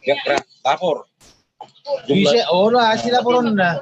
Ya, lapor. Bisa, hasil laporan dah.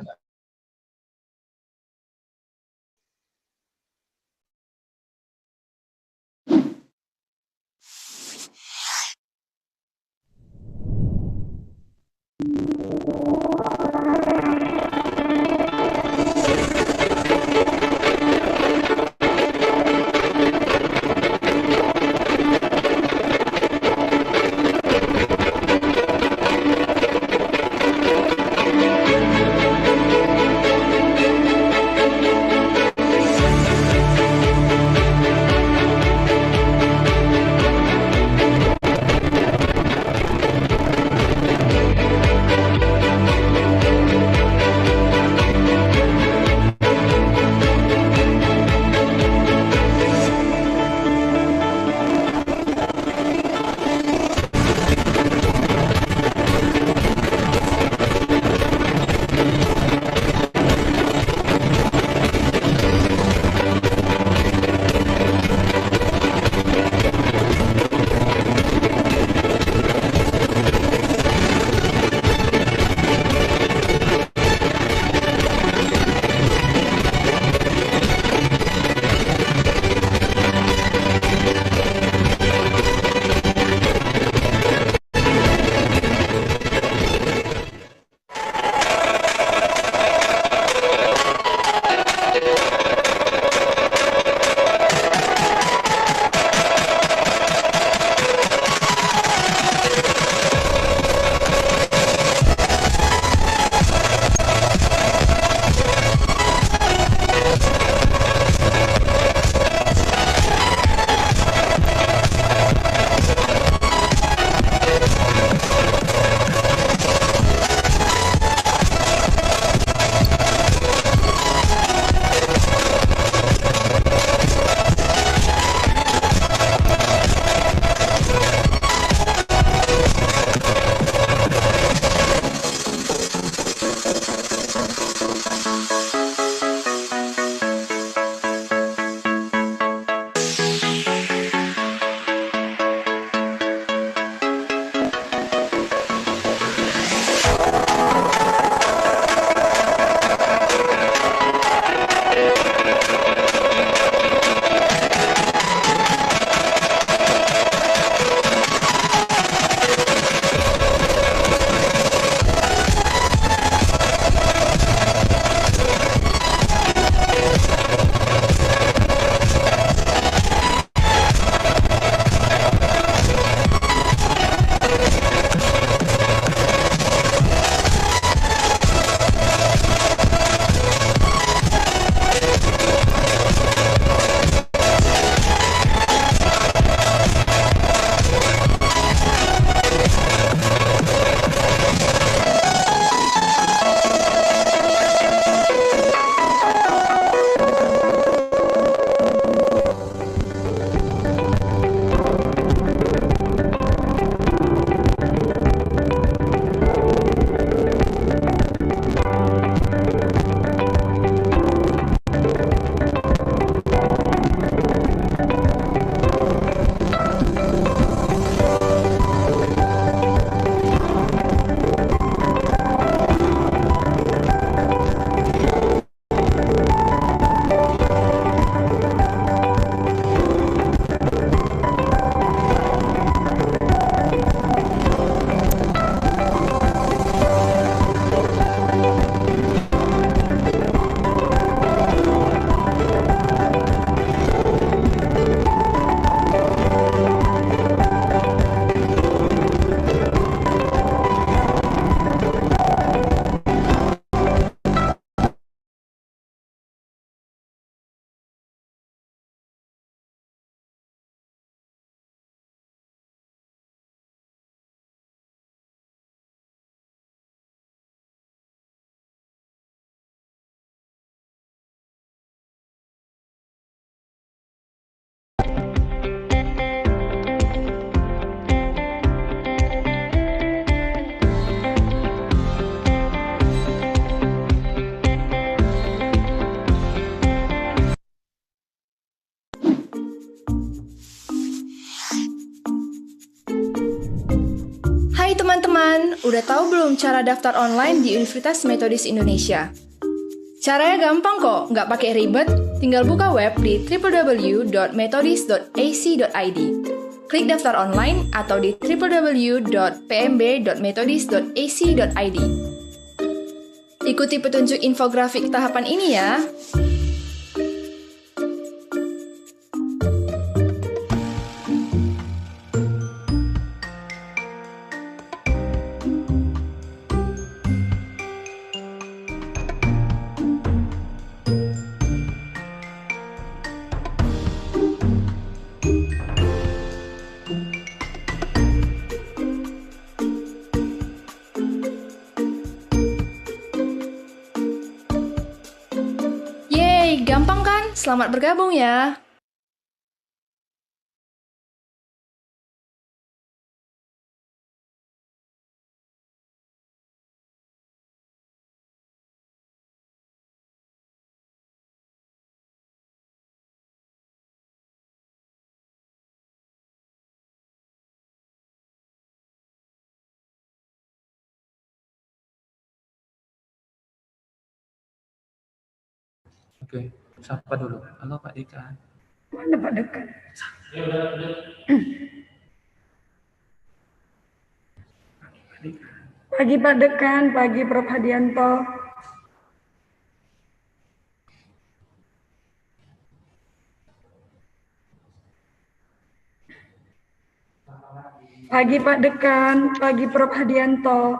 teman-teman, udah tahu belum cara daftar online di Universitas Metodis Indonesia? Caranya gampang kok, nggak pakai ribet, tinggal buka web di www.metodis.ac.id. Klik daftar online atau di www.pmb.metodis.ac.id. Ikuti petunjuk infografik tahapan ini ya. Yeay, gampang kan? Selamat bergabung ya. Oke, sapa dulu. Halo Pak Dika. Mana Pak Dekan? Pagi Pak Dekan, pagi Prof. Hadianto. Pagi Pak Dekan, pagi Prof. Hadianto.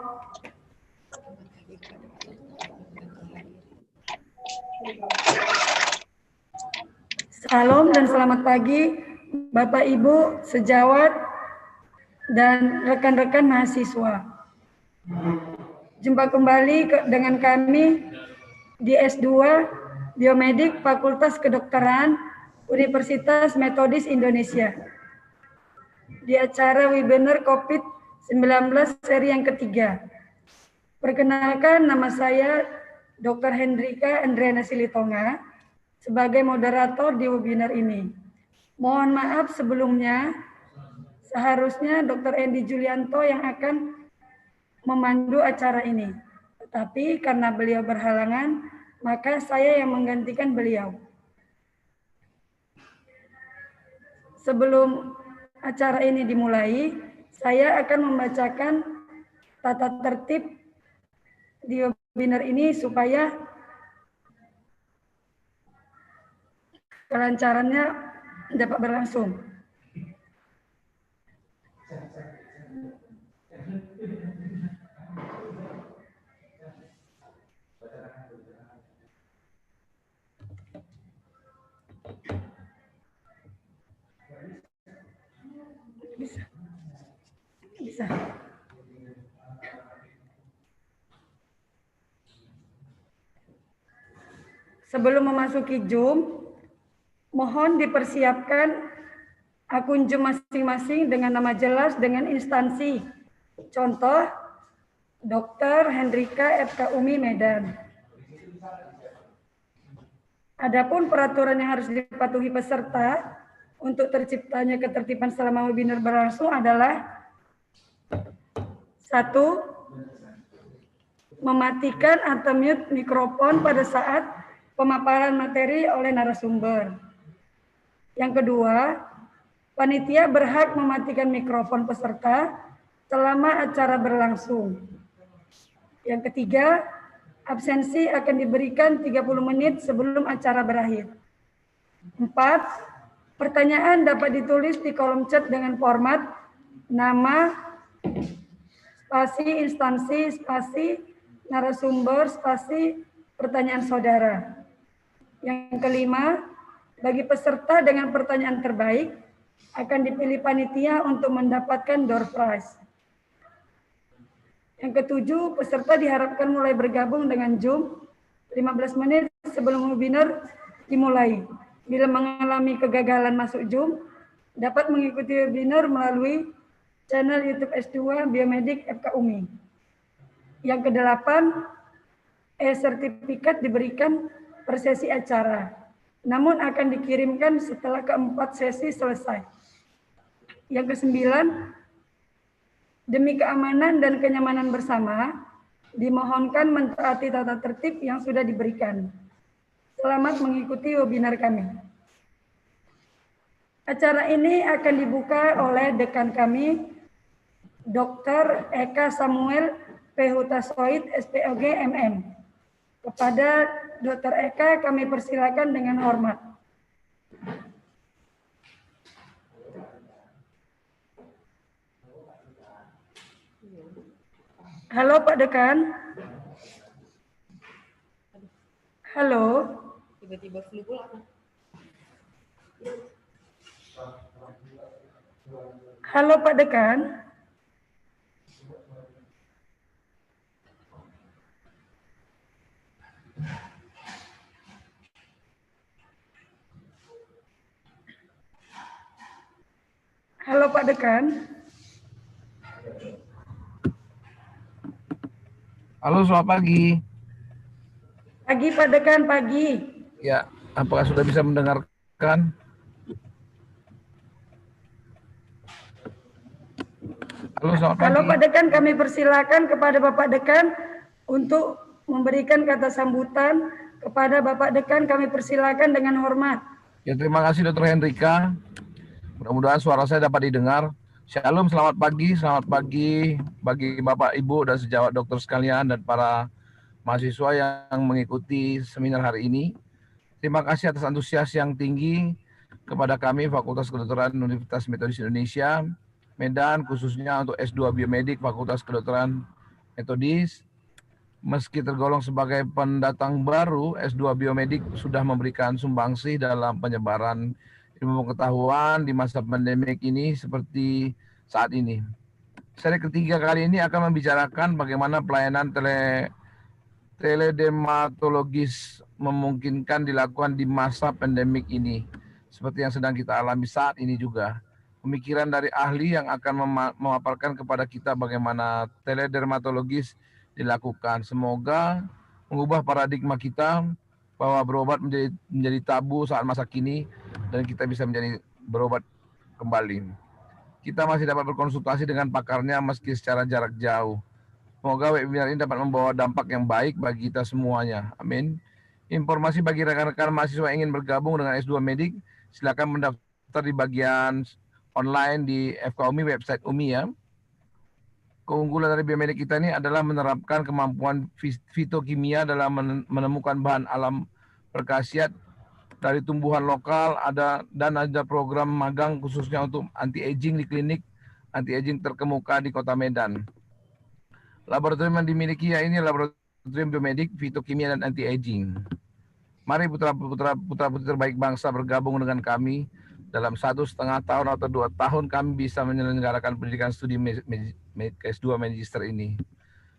Salam dan selamat pagi Bapak Ibu sejawat dan rekan-rekan mahasiswa. Jumpa kembali dengan kami di S2 Biomedik Fakultas Kedokteran Universitas Metodis Indonesia. Di acara webinar COVID-19 seri yang ketiga. Perkenalkan, nama saya Dr. Hendrika Andriana Silitonga sebagai moderator di webinar ini. Mohon maaf sebelumnya, seharusnya Dr. Endi Julianto yang akan memandu acara ini. Tetapi karena beliau berhalangan, maka saya yang menggantikan beliau. Sebelum acara ini dimulai, saya akan membacakan tata tertib di webinar ini supaya kelancarannya dapat berlangsung. Bisa. Sebelum memasuki Zoom, mohon dipersiapkan akun Zoom masing-masing dengan nama jelas dengan instansi. Contoh, Dr. Hendrika FK UMI Medan. Adapun peraturan yang harus dipatuhi peserta untuk terciptanya ketertiban selama webinar berlangsung adalah 1. Mematikan atau mute mikrofon pada saat pemaparan materi oleh narasumber. Yang kedua, panitia berhak mematikan mikrofon peserta selama acara berlangsung. Yang ketiga, absensi akan diberikan 30 menit sebelum acara berakhir. 4. Pertanyaan dapat ditulis di kolom chat dengan format nama, spasi instansi, spasi narasumber, spasi pertanyaan saudara. Yang kelima, bagi peserta dengan pertanyaan terbaik akan dipilih panitia untuk mendapatkan door prize. Yang ketujuh, peserta diharapkan mulai bergabung dengan Zoom 15 menit sebelum webinar dimulai. Bila mengalami kegagalan masuk Zoom, dapat mengikuti webinar melalui channel YouTube S2 Biomedik FK UMI. Yang kedelapan, sertifikat diberikan per sesi acara, namun akan dikirimkan setelah keempat sesi selesai. Yang kesembilan, Demi keamanan dan kenyamanan bersama, dimohonkan mentaati tata tertib yang sudah diberikan. Selamat mengikuti webinar kami. Acara ini akan dibuka oleh dekan kami, Dr. Eka Samuel P. Hutasoid, SPOG, MM. Kepada Dr. Eka kami persilakan dengan hormat. Halo Pak Dekan. Halo. Tiba-tiba flu pula. Halo Pak Dekan. Halo Pak Dekan. Halo, selamat pagi. Pagi Pak Dekan, pagi. Ya, apakah sudah bisa mendengarkan? Halo, selamat pagi. Halo Pak Dekan, kami persilakan kepada Bapak Dekan untuk memberikan kata sambutan. Kepada Bapak Dekan kami persilakan dengan hormat. Ya, terima kasih Dr. Hendrika. Mudah-mudahan suara saya dapat didengar. Shalom, selamat pagi bagi Bapak, Ibu, dan sejawat dokter sekalian dan para mahasiswa yang mengikuti seminar hari ini. Terima kasih atas antusias yang tinggi kepada kami Fakultas Kedokteran Universitas Metodis Indonesia, Medan, khususnya untuk S2 Biomedik Fakultas Kedokteran Metodis. Meski tergolong sebagai pendatang baru, S2 Biomedik sudah memberikan sumbangsih dalam penyebaran ilmu pengetahuan di masa pandemik ini seperti saat ini. Seri ketiga kali ini akan membicarakan bagaimana pelayanan teledermatologis memungkinkan dilakukan di masa pandemik ini, seperti yang sedang kita alami saat ini juga. Pemikiran dari ahli yang akan memaparkan kepada kita bagaimana teledermatologis dilakukan. Semoga mengubah paradigma kita bahwa berobat menjadi tabu saat masa kini dan kita bisa menjadi berobat kembali. Kita masih dapat berkonsultasi dengan pakarnya meski secara jarak jauh. Semoga webinar ini dapat membawa dampak yang baik bagi kita semuanya. Amin. Informasi bagi rekan-rekan mahasiswa yang ingin bergabung dengan S2 Medik, silakan mendaftar di bagian online di FKUMI, website UMI ya. Keunggulan dari biomedik kita ini adalah menerapkan kemampuan fitokimia dalam menemukan bahan alam berkhasiat dari tumbuhan lokal, ada program magang khususnya untuk anti-aging di klinik anti-aging terkemuka di Kota Medan. Laboratorium yang dimiliki ya ini laboratorium biomedik, fitokimia, dan anti-aging. Mari putra-putri terbaik bangsa bergabung dengan kami. Dalam 1,5 tahun atau 2 tahun kami bisa menyelenggarakan pendidikan studi S2 Magister ini.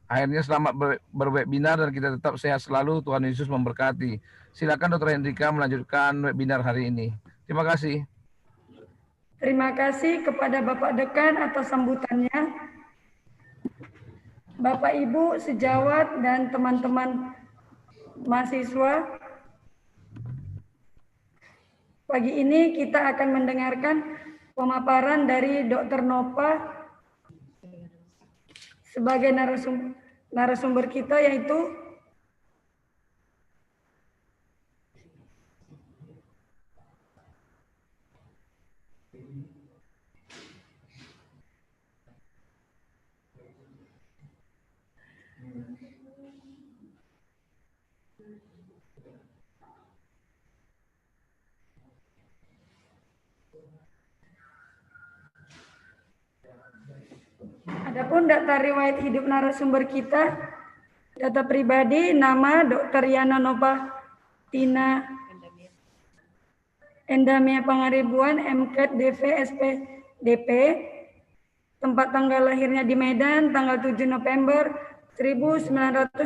Akhirnya selamat berwebinar dan kita tetap sehat selalu. Tuhan Yesus memberkati. Silakan Dr. Hendrika melanjutkan webinar hari ini. Terima kasih. Terima kasih kepada Bapak Dekan atas sambutannya. Bapak Ibu sejawat dan teman-teman mahasiswa, pagi ini kita akan mendengarkan pemaparan dari Dr. Nova sebagai narasumber kita, yaitu adapun data riwayat hidup narasumber kita, data pribadi, nama Dr. Yana Nova Tina Endamia Pangaribuan, MKED DV SPDP, tempat tanggal lahirnya di Medan, tanggal 7 November 1987.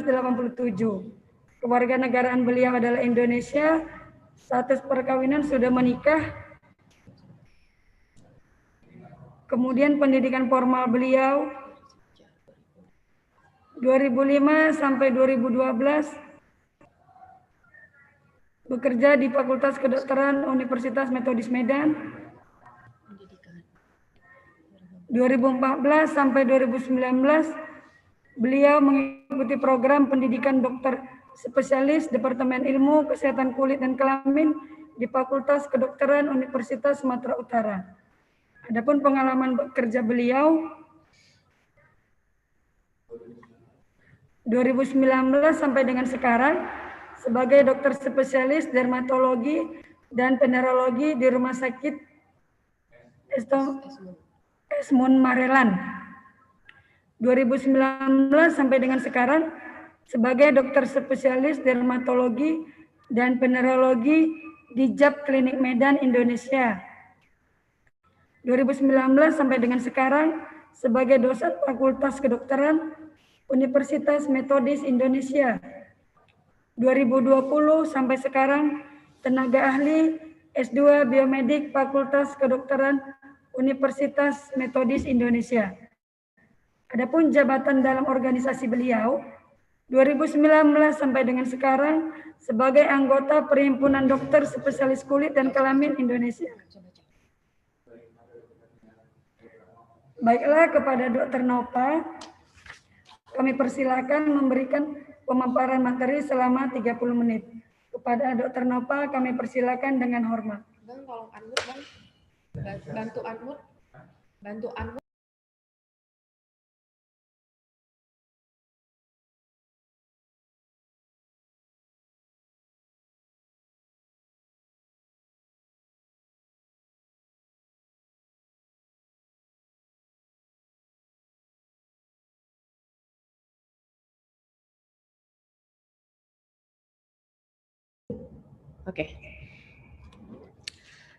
Kewarganegaraan beliau adalah Indonesia, status perkawinan sudah menikah. Kemudian pendidikan formal beliau 2005 sampai 2012 bekerja di Fakultas Kedokteran Universitas Metodis Medan. 2012 2014 sampai 2019 beliau mengikuti program pendidikan dokter spesialis Departemen Ilmu Kesehatan Kulit dan Kelamin di Fakultas Kedokteran Universitas Sumatera Utara. Adapun pengalaman bekerja beliau 2019 sampai dengan sekarang sebagai dokter spesialis dermatologi dan venerologi di Rumah Sakit Esmun Marelan. 2019 sampai dengan sekarang sebagai dokter spesialis dermatologi dan venerologi di JAP Klinik Medan, Indonesia. 2019 sampai dengan sekarang sebagai dosen Fakultas Kedokteran Universitas Metodis Indonesia. 2020 sampai sekarang tenaga ahli S2 Biomedik Fakultas Kedokteran Universitas Metodis Indonesia. Adapun jabatan dalam organisasi beliau 2019 sampai dengan sekarang sebagai anggota Perhimpunan Dokter Spesialis Kulit dan Kelamin Indonesia. Baiklah, kepada Dr. Nova kami persilakan memberikan pemaparan materi selama 30 menit. Kepada Dr. Nova kami persilakan dengan hormat. Bang, tolong unmute, Bang. Bantu unmute. Bantu unmute. Oke.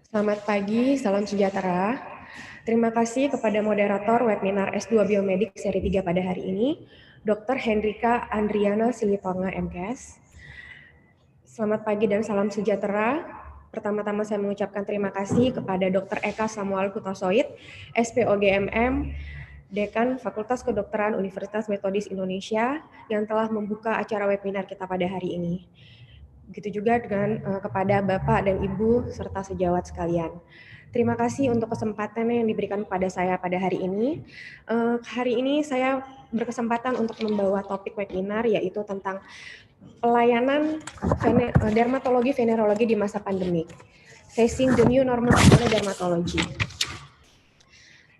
Selamat pagi, salam sejahtera. Terima kasih kepada moderator webinar S2 Biomedik seri 3 pada hari ini, Dr. Hendrika Andriana Silitonga, MKes. Selamat pagi dan salam sejahtera. Pertama-tama saya mengucapkan terima kasih kepada Dr. Eka Samuel Hutasoid, SPOGMM, Dekan Fakultas Kedokteran Universitas Metodis Indonesia, yang telah membuka acara webinar kita pada hari ini. Begitu juga dengan kepada Bapak dan Ibu serta sejawat sekalian. Terima kasih untuk kesempatannya yang diberikan kepada saya pada hari ini. Hari ini saya berkesempatan untuk membawa topik webinar yaitu tentang pelayanan dermatologi venerologi di masa pandemik. Facing the new normal oleh dermatologi.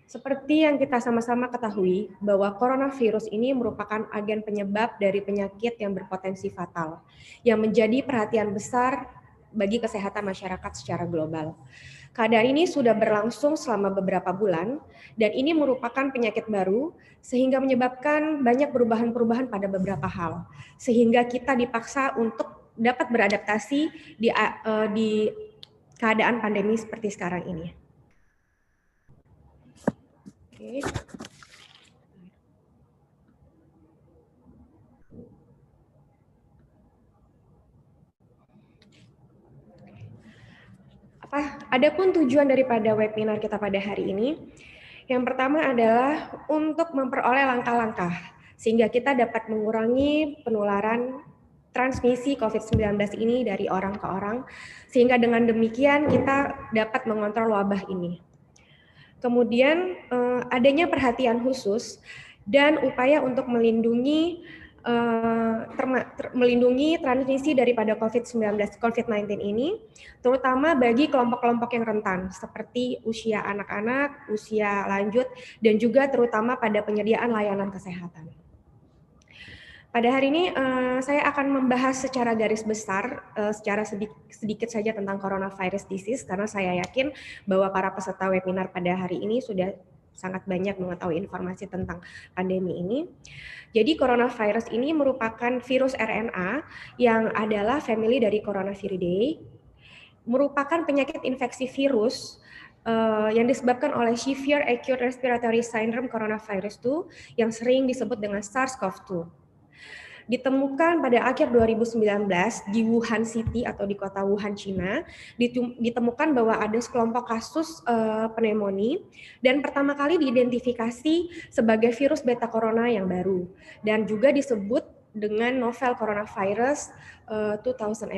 Seperti yang kita sama-sama ketahui bahwa coronavirus ini merupakan agen penyebab dari penyakit yang berpotensi fatal, yang menjadi perhatian besar bagi kesehatan masyarakat secara global. Keadaan ini sudah berlangsung selama beberapa bulan, dan ini merupakan penyakit baru, sehingga menyebabkan banyak perubahan-perubahan pada beberapa hal, sehingga kita dipaksa untuk dapat beradaptasi di keadaan pandemi seperti sekarang ini. Oke. Adapun tujuan daripada webinar kita pada hari ini, yang pertama adalah untuk memperoleh langkah-langkah sehingga kita dapat mengurangi penularan transmisi COVID-19 ini dari orang ke orang, sehingga dengan demikian kita dapat mengontrol wabah ini. Kemudian adanya perhatian khusus dan upaya untuk melindungi transmisi daripada COVID-19 ini, terutama bagi kelompok-kelompok yang rentan seperti usia anak-anak, usia lanjut, dan juga terutama pada penyediaan layanan kesehatan. Pada hari ini saya akan membahas secara garis besar, secara sedikit saja tentang coronavirus disease, karena saya yakin bahwa para peserta webinar pada hari ini sudah sangat banyak mengetahui informasi tentang pandemi ini. Jadi coronavirus ini merupakan virus RNA yang adalah family dari Coronaviridae, merupakan penyakit infeksi virus yang disebabkan oleh Severe Acute Respiratory Syndrome Coronavirus 2 yang sering disebut dengan SARS-CoV-2. Ditemukan pada akhir 2019 di Wuhan City atau di kota Wuhan, Cina, ditemukan bahwa ada sekelompok kasus pneumonia dan pertama kali diidentifikasi sebagai virus beta corona yang baru dan juga disebut dengan novel coronavirus 2019.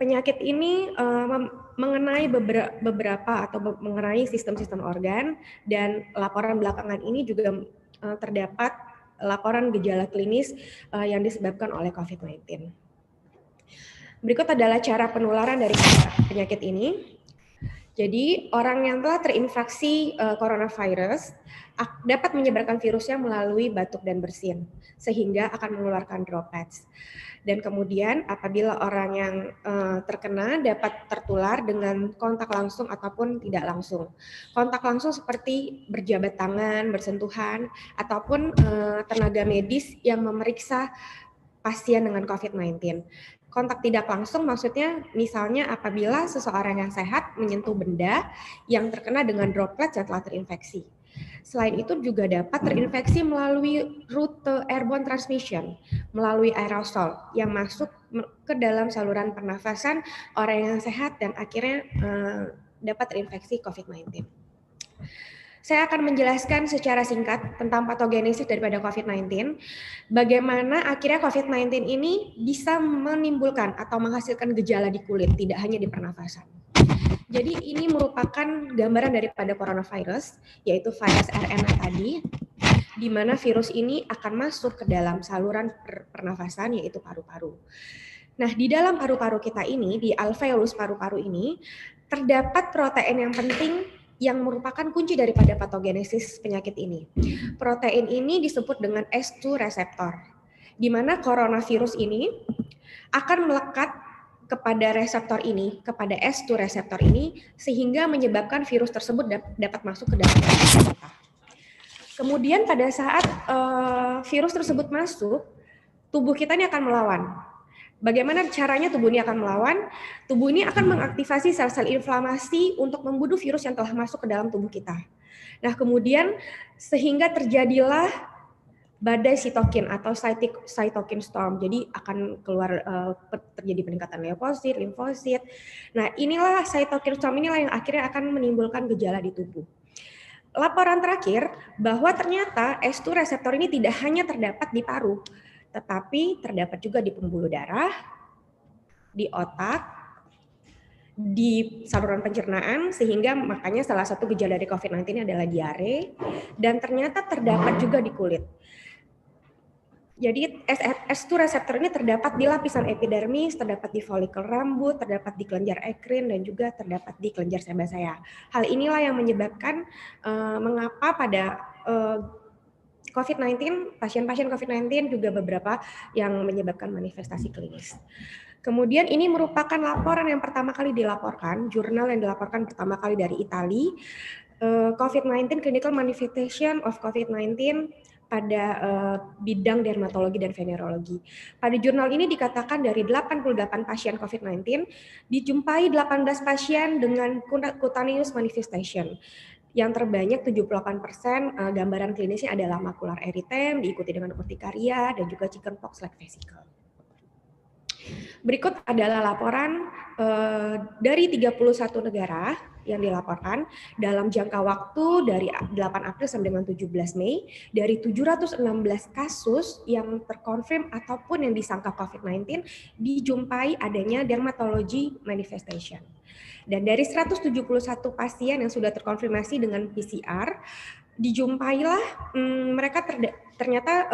Penyakit ini mengenai beberapa atau mengenai sistem-sistem organ, dan laporan belakangan ini juga terdapat laporan gejala klinis yang disebabkan oleh COVID-19. Berikut adalah cara penularan dari penyakit ini. Jadi orang yang telah terinfeksi coronavirus dapat menyebarkan virusnya melalui batuk dan bersin, sehingga akan mengeluarkan droplets. Dan kemudian apabila orang yang terkena dapat tertular dengan kontak langsung ataupun tidak langsung. Kontak langsung seperti berjabat tangan, bersentuhan, ataupun tenaga medis yang memeriksa pasien dengan COVID-19. Kontak tidak langsung maksudnya misalnya apabila seseorang yang sehat menyentuh benda yang terkena dengan droplet yang telah terinfeksi. Selain itu juga dapat terinfeksi melalui rute airborne transmission, melalui aerosol yang masuk ke dalam saluran pernafasan orang yang sehat dan akhirnya dapat terinfeksi COVID-19. Saya akan menjelaskan secara singkat tentang patogenesis daripada COVID-19, bagaimana akhirnya COVID-19 ini bisa menimbulkan atau menghasilkan gejala di kulit, tidak hanya di pernafasan. Jadi ini merupakan gambaran daripada coronavirus, yaitu virus RNA tadi, di mana virus ini akan masuk ke dalam saluran pernafasan, yaitu paru-paru. Nah, di dalam paru-paru kita ini, di alveolus paru-paru ini, terdapat protein yang penting yang merupakan kunci daripada patogenesis penyakit ini. Protein ini disebut dengan S2 reseptor, di mana coronavirus ini akan melekat kepada reseptor ini, kepada S2 reseptor ini, sehingga menyebabkan virus tersebut dapat masuk ke dalam tubuh kita. Kemudian pada saat virus tersebut masuk, tubuh kita ini akan melawan. Bagaimana caranya tubuh ini akan melawan? Tubuh ini akan mengaktifasi sel-sel inflamasi untuk membunuh virus yang telah masuk ke dalam tubuh kita. Nah, kemudian sehingga terjadilah badai sitokin atau cytokine storm. Jadi akan keluar terjadi peningkatan leukosit, limfosit. Nah, inilah cytokine storm inilah yang akhirnya akan menimbulkan gejala di tubuh. Laporan terakhir bahwa ternyata S2 reseptor ini tidak hanya terdapat di paru, tetapi terdapat juga di pembuluh darah, di otak, di saluran pencernaan, sehingga makanya salah satu gejala dari COVID-19 adalah diare, dan ternyata terdapat juga di kulit. Jadi S2 reseptor ini terdapat di lapisan epidermis, terdapat di folikel rambut, terdapat di kelenjar ekrin, dan juga terdapat di kelenjar sebasea. Hal inilah yang menyebabkan mengapa pada COVID-19, pasien-pasien COVID-19 juga beberapa yang menyebabkan manifestasi klinis. Kemudian ini merupakan laporan yang pertama kali dilaporkan, jurnal yang dilaporkan pertama kali dari Italia, COVID-19 Clinical Manifestation of COVID-19 pada bidang dermatologi dan venerologi. Pada jurnal ini dikatakan dari 88 pasien COVID-19, dijumpai 18 pasien dengan cutaneous manifestation. Yang terbanyak 78% gambaran klinisnya adalah macular erythema, diikuti dengan urtikaria dan juga chickenpox like vesicle. Berikut adalah laporan dari 31 negara yang dilaporkan dalam jangka waktu dari 8 April sampai dengan 17 Mei, dari 716 kasus yang terkonfirm ataupun yang disangka COVID-19, dijumpai adanya dermatology manifestation. Dan dari 171 pasien yang sudah terkonfirmasi dengan PCR, dijumpailah mereka ternyata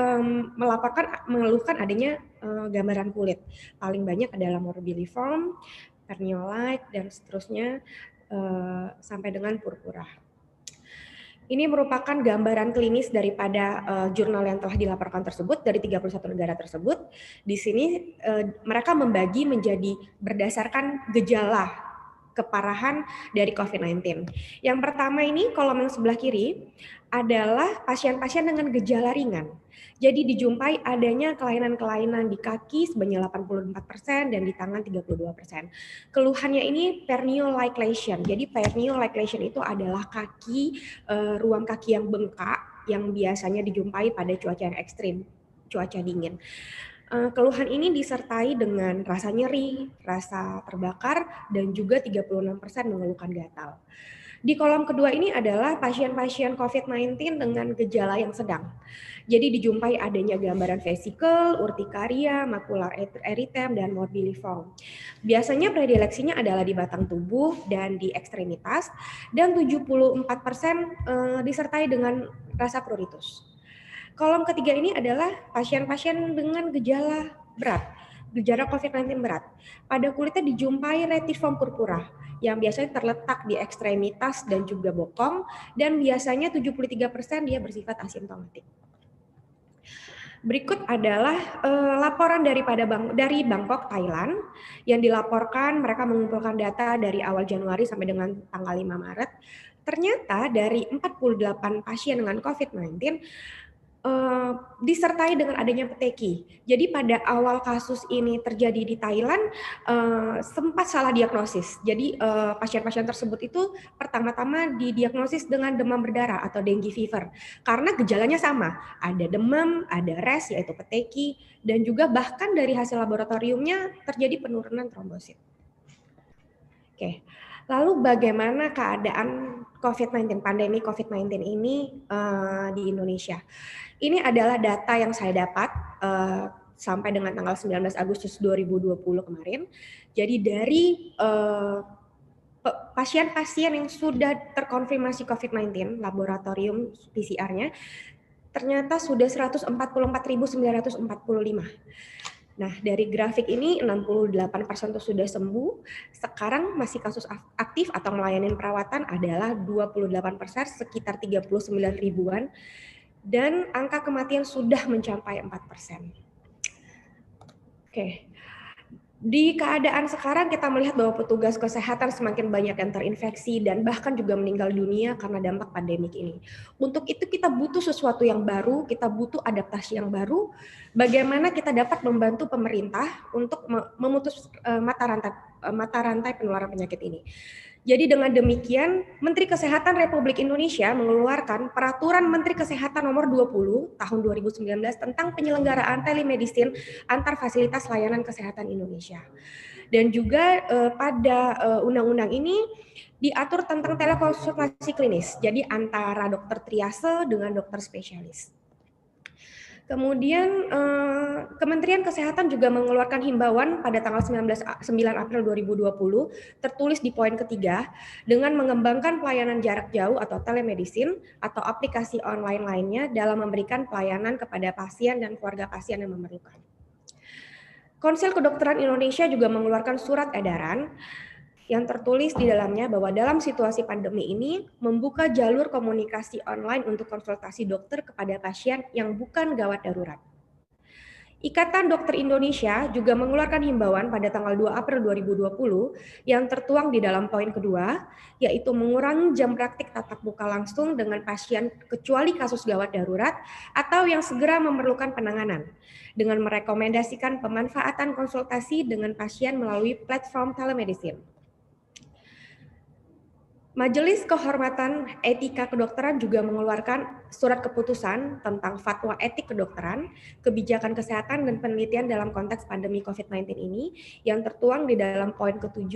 mengeluhkan adanya gambaran kulit. Paling banyak adalah morbilliform, perniolite, dan seterusnya sampai dengan purpura. Ini merupakan gambaran klinis daripada jurnal yang telah dilaporkan tersebut dari 31 negara tersebut. Di sini mereka membagi menjadi berdasarkan gejala keparahan dari COVID-19. Yang pertama ini kolom yang sebelah kiri adalah pasien-pasien dengan gejala ringan. Jadi dijumpai adanya kelainan-kelainan di kaki sebanyak 84% dan di tangan 32%. Keluhannya ini pernio-like lesion. Jadi pernio-like lesion itu adalah kaki, ruang kaki yang bengkak yang biasanya dijumpai pada cuaca yang ekstrim, cuaca dingin. Keluhan ini disertai dengan rasa nyeri, rasa terbakar, dan juga 36% mengeluhkan gatal. Di kolom kedua ini adalah pasien-pasien COVID-19 dengan gejala yang sedang. Jadi dijumpai adanya gambaran vesikel, urtikaria, makular eritem, dan morbilliform. Biasanya predileksinya adalah di batang tubuh dan di ekstremitas, dan 74% disertai dengan rasa pruritus. Kolom ketiga ini adalah pasien-pasien dengan gejala berat, gejala COVID-19 berat. Pada kulitnya dijumpai retiform purpura yang biasanya terletak di ekstremitas dan juga bokong, dan biasanya 73% dia bersifat asimptomatik. Berikut adalah laporan dari Bangkok, Thailand, yang dilaporkan mereka mengumpulkan data dari awal Januari sampai dengan tanggal 5 Maret. Ternyata dari 48 pasien dengan COVID-19, disertai dengan adanya peteki. Jadi pada awal kasus ini terjadi di Thailand, sempat salah diagnosis. Jadi pasien-pasien tersebut itu pertama-tama didiagnosis dengan demam berdarah atau dengue fever. Karena gejalanya sama, ada demam, ada rash yaitu peteki, dan juga bahkan dari hasil laboratoriumnya terjadi penurunan trombosit. Oke. Lalu bagaimana keadaan COVID-19, pandemi COVID-19 ini di Indonesia? Ini adalah data yang saya dapat sampai dengan tanggal 19 Agustus 2020 kemarin. Jadi dari pasien-pasien yang sudah terkonfirmasi COVID-19, laboratorium PCR-nya, ternyata sudah 144.945. Nah, dari grafik ini 68% itu sudah sembuh. Sekarang masih kasus aktif atau melayani perawatan adalah 28%, sekitar 39 ribuan. Dan angka kematian sudah mencapai 4%. Oke. Di keadaan sekarang kita melihat bahwa petugas kesehatan semakin banyak yang terinfeksi dan bahkan juga meninggal dunia karena dampak pandemik ini. Untuk itu kita butuh sesuatu yang baru, kita butuh adaptasi yang baru. Bagaimana kita dapat membantu pemerintah untuk memutus mata rantai penularan penyakit ini. Jadi dengan demikian, Menteri Kesehatan Republik Indonesia mengeluarkan Peraturan Menteri Kesehatan Nomor 20 Tahun 2019 tentang penyelenggaraan telemedicine antar fasilitas layanan kesehatan Indonesia. Dan juga pada undang-undang ini diatur tentang telekonsultasi klinis, jadi antara dokter triase dengan dokter spesialis. Kemudian Kementerian Kesehatan juga mengeluarkan himbauan pada tanggal 9 April 2020 tertulis di poin ketiga dengan mengembangkan pelayanan jarak jauh atau telemedicine atau aplikasi online lainnya dalam memberikan pelayanan kepada pasien dan keluarga pasien yang memerlukan. Konsil Kedokteran Indonesia juga mengeluarkan surat edaran yang tertulis di dalamnya bahwa dalam situasi pandemi ini membuka jalur komunikasi online untuk konsultasi dokter kepada pasien yang bukan gawat darurat. Ikatan Dokter Indonesia juga mengeluarkan himbauan pada tanggal 2 April 2020 yang tertuang di dalam poin kedua, yaitu mengurangi jam praktik tatap muka langsung dengan pasien kecuali kasus gawat darurat atau yang segera memerlukan penanganan, dengan merekomendasikan pemanfaatan konsultasi dengan pasien melalui platform telemedicine. Majelis Kehormatan Etika Kedokteran juga mengeluarkan surat keputusan tentang fatwa etik kedokteran, kebijakan kesehatan dan penelitian dalam konteks pandemi COVID-19 ini yang tertuang di dalam poin ke-7,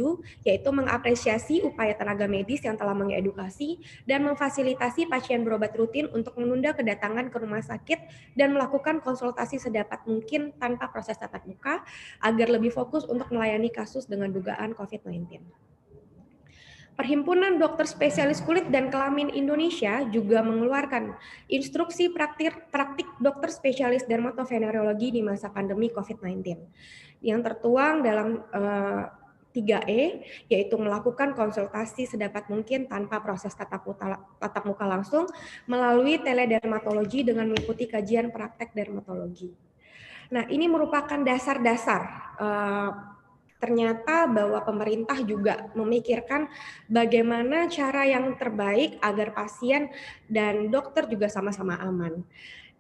yaitu mengapresiasi upaya tenaga medis yang telah mengedukasi dan memfasilitasi pasien berobat rutin untuk menunda kedatangan ke rumah sakit dan melakukan konsultasi sedapat mungkin tanpa proses tatap muka agar lebih fokus untuk melayani kasus dengan dugaan COVID-19. Perhimpunan Dokter Spesialis Kulit dan Kelamin Indonesia juga mengeluarkan instruksi praktik dokter spesialis dermatovenerologi di masa pandemi COVID-19 yang tertuang dalam 3E, yaitu melakukan konsultasi sedapat mungkin tanpa proses tatap muka langsung melalui teledermatologi dengan mengikuti kajian praktek dermatologi. Nah, ini merupakan dasar-dasar ternyata bahwa pemerintah juga memikirkan bagaimana cara yang terbaik agar pasien dan dokter juga sama-sama aman.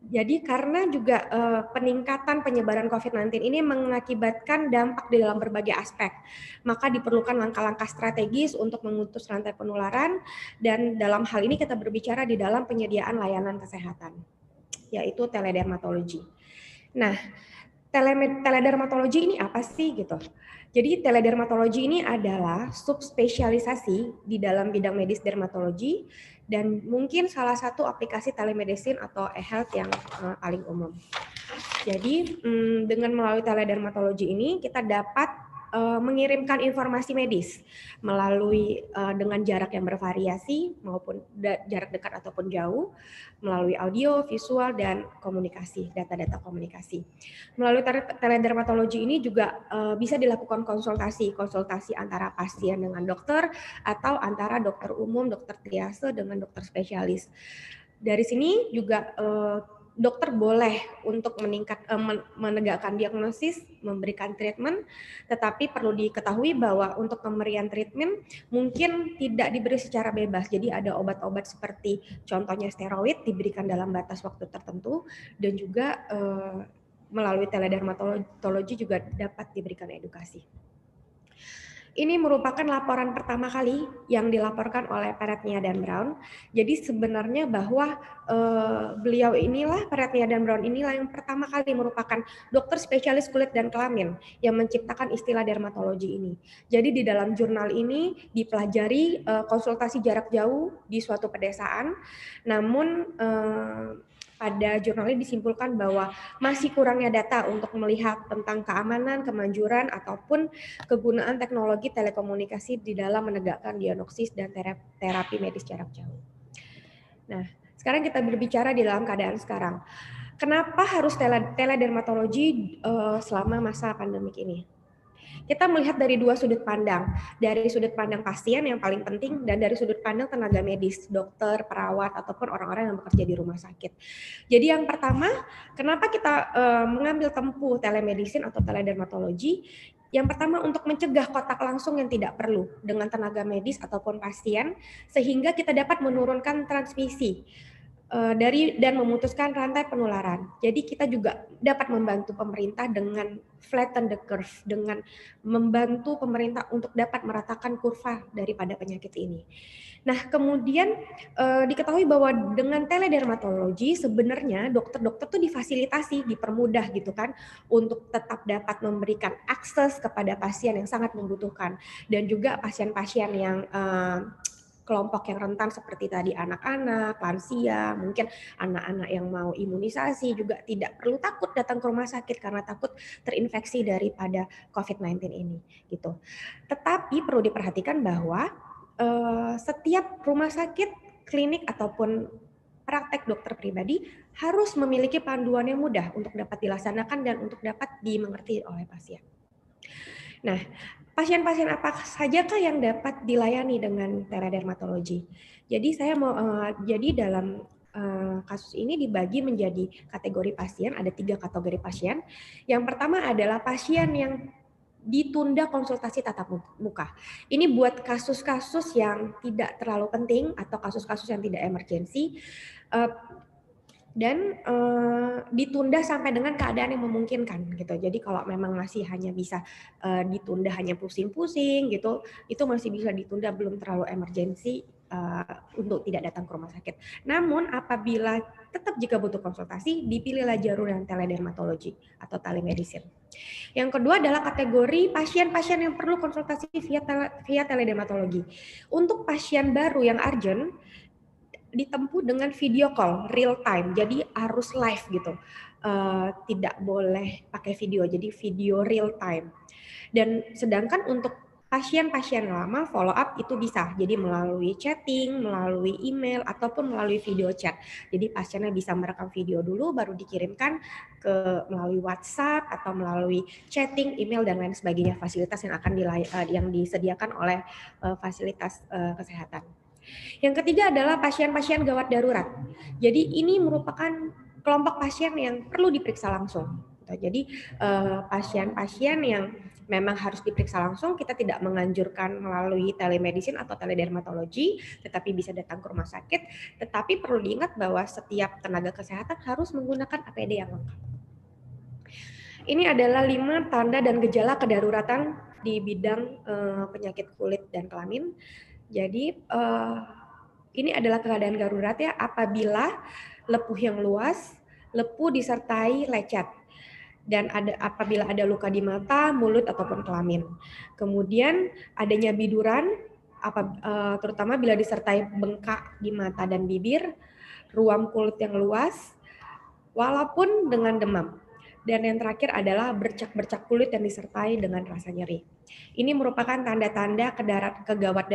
Jadi karena juga peningkatan penyebaran COVID-19 ini mengakibatkan dampak di dalam berbagai aspek, maka diperlukan langkah-langkah strategis untuk memutus rantai penularan, dan dalam hal ini kita berbicara di dalam penyediaan layanan kesehatan, yaitu teledermatologi. Nah, Teledermatologi ini apa sih gitu? Jadi teledermatologi ini adalah subspesialisasi di dalam bidang medis dermatologi dan mungkin salah satu aplikasi telemedicine atau e-health yang paling umum. Jadi dengan melalui teledermatologi ini kita dapat mengirimkan informasi medis melalui dengan jarak yang bervariasi maupun jarak dekat ataupun jauh, melalui audio, visual, dan komunikasi, data-data komunikasi. Melalui teledermatologi ini juga bisa dilakukan konsultasi antara pasien dengan dokter atau antara dokter umum, dokter triase dengan dokter spesialis. Dari sini juga dokter boleh untuk menegakkan diagnosis, memberikan treatment, tetapi perlu diketahui bahwa untuk pemberian treatment mungkin tidak diberi secara bebas. Jadi ada obat-obat seperti contohnya steroid diberikan dalam batas waktu tertentu dan juga melalui teledermatologi juga dapat diberikan edukasi. Ini merupakan laporan pertama kali yang dilaporkan oleh Peretnia dan Brown. Jadi sebenarnya bahwa beliau inilah, Peretnia dan Brown inilah yang pertama kali merupakan dokter spesialis kulit dan kelamin yang menciptakan istilah dermatologi ini. Jadi di dalam jurnal ini dipelajari konsultasi jarak jauh di suatu pedesaan, namun pada jurnal ini disimpulkan bahwa masih kurangnya data untuk melihat tentang keamanan, kemanjuran, ataupun kegunaan teknologi telekomunikasi di dalam menegakkan diagnosis dan terapi medis jarak jauh. Nah, sekarang kita berbicara di dalam keadaan sekarang. Kenapa harus teledermatologi selama masa pandemik ini? Kita melihat dari dua sudut pandang. Dari sudut pandang pasien yang paling penting dan dari sudut pandang tenaga medis, dokter, perawat, ataupun orang-orang yang bekerja di rumah sakit. Jadi yang pertama, kenapa kita mengambil tempuh telemedicine atau teledermatologi? Yang pertama untuk mencegah kontak langsung yang tidak perlu dengan tenaga medis ataupun pasien, sehingga kita dapat menurunkan transmisi dan memutuskan rantai penularan. Jadi kita juga dapat membantu pemerintah dengan flatten the curve, dengan membantu pemerintah untuk dapat meratakan kurva daripada penyakit ini. Nah, kemudian diketahui bahwa dengan teledermatologi sebenarnya dokter-dokter tuh difasilitasi, dipermudah gitu kan, untuk tetap dapat memberikan akses kepada pasien yang sangat membutuhkan dan juga pasien-pasien yang kelompok yang rentan seperti tadi anak-anak, lansia, mungkin anak-anak yang mau imunisasi juga tidak perlu takut datang ke rumah sakit karena takut terinfeksi daripada COVID-19 ini gitu. Tetapi perlu diperhatikan bahwa setiap rumah sakit, klinik ataupun praktek dokter pribadi harus memiliki panduan yang mudah untuk dapat dilaksanakan dan untuk dapat dimengerti oleh pasien. Nah, pasien-pasien apa sajakah yang dapat dilayani dengan teledermatologi? Jadi saya mau jadi dalam kasus ini dibagi menjadi kategori pasien, ada 3 kategori pasien. Yang pertama adalah pasien yang ditunda konsultasi tatap muka. Ini buat kasus-kasus yang tidak terlalu penting atau kasus-kasus yang tidak emergensi. Dan ditunda sampai dengan keadaan yang memungkinkan gitu. Jadi kalau memang masih hanya bisa ditunda hanya pusing-pusing gitu, itu masih bisa ditunda, belum terlalu emergensi untuk tidak datang ke rumah sakit. Namun apabila tetap jika butuh konsultasi, dipilihlah jalur yang teledermatologi atau telemedicine. Yang kedua adalah kategori pasien-pasien yang perlu konsultasi via teledermatologi. Untuk pasien baru yang urgent, ditempuh dengan video call real time, jadi harus live gitu, tidak boleh pakai video, jadi video real time. Dan sedangkan untuk pasien-pasien lama follow up itu bisa, jadi melalui chatting, melalui email ataupun melalui video chat. Jadi pasiennya bisa merekam video dulu, baru dikirimkan melalui WhatsApp atau melalui chatting, email dan lain sebagainya, fasilitas yang akan yang disediakan oleh fasilitas kesehatan. Yang ketiga adalah pasien-pasien gawat darurat. Jadi ini merupakan kelompok pasien yang perlu diperiksa langsung. Jadi pasien-pasien yang memang harus diperiksa langsung, kita tidak menganjurkan melalui telemedicine atau teledermatologi, tetapi bisa datang ke rumah sakit. Tetapi perlu diingat bahwa setiap tenaga kesehatan harus menggunakan APD yang lengkap. Ini adalah 5 tanda dan gejala kedaruratan di bidang penyakit kulit dan kelamin. Jadi ini adalah keadaan darurat ya apabila lepuh yang luas, lepuh disertai lecet. dan apabila ada luka di mata, mulut ataupun kelamin. Kemudian adanya biduran, terutama bila disertai bengkak di mata dan bibir, ruam kulit yang luas, walaupun dengan demam. Dan yang terakhir adalah bercak-bercak kulit yang disertai dengan rasa nyeri. Ini merupakan tanda-tanda kegawat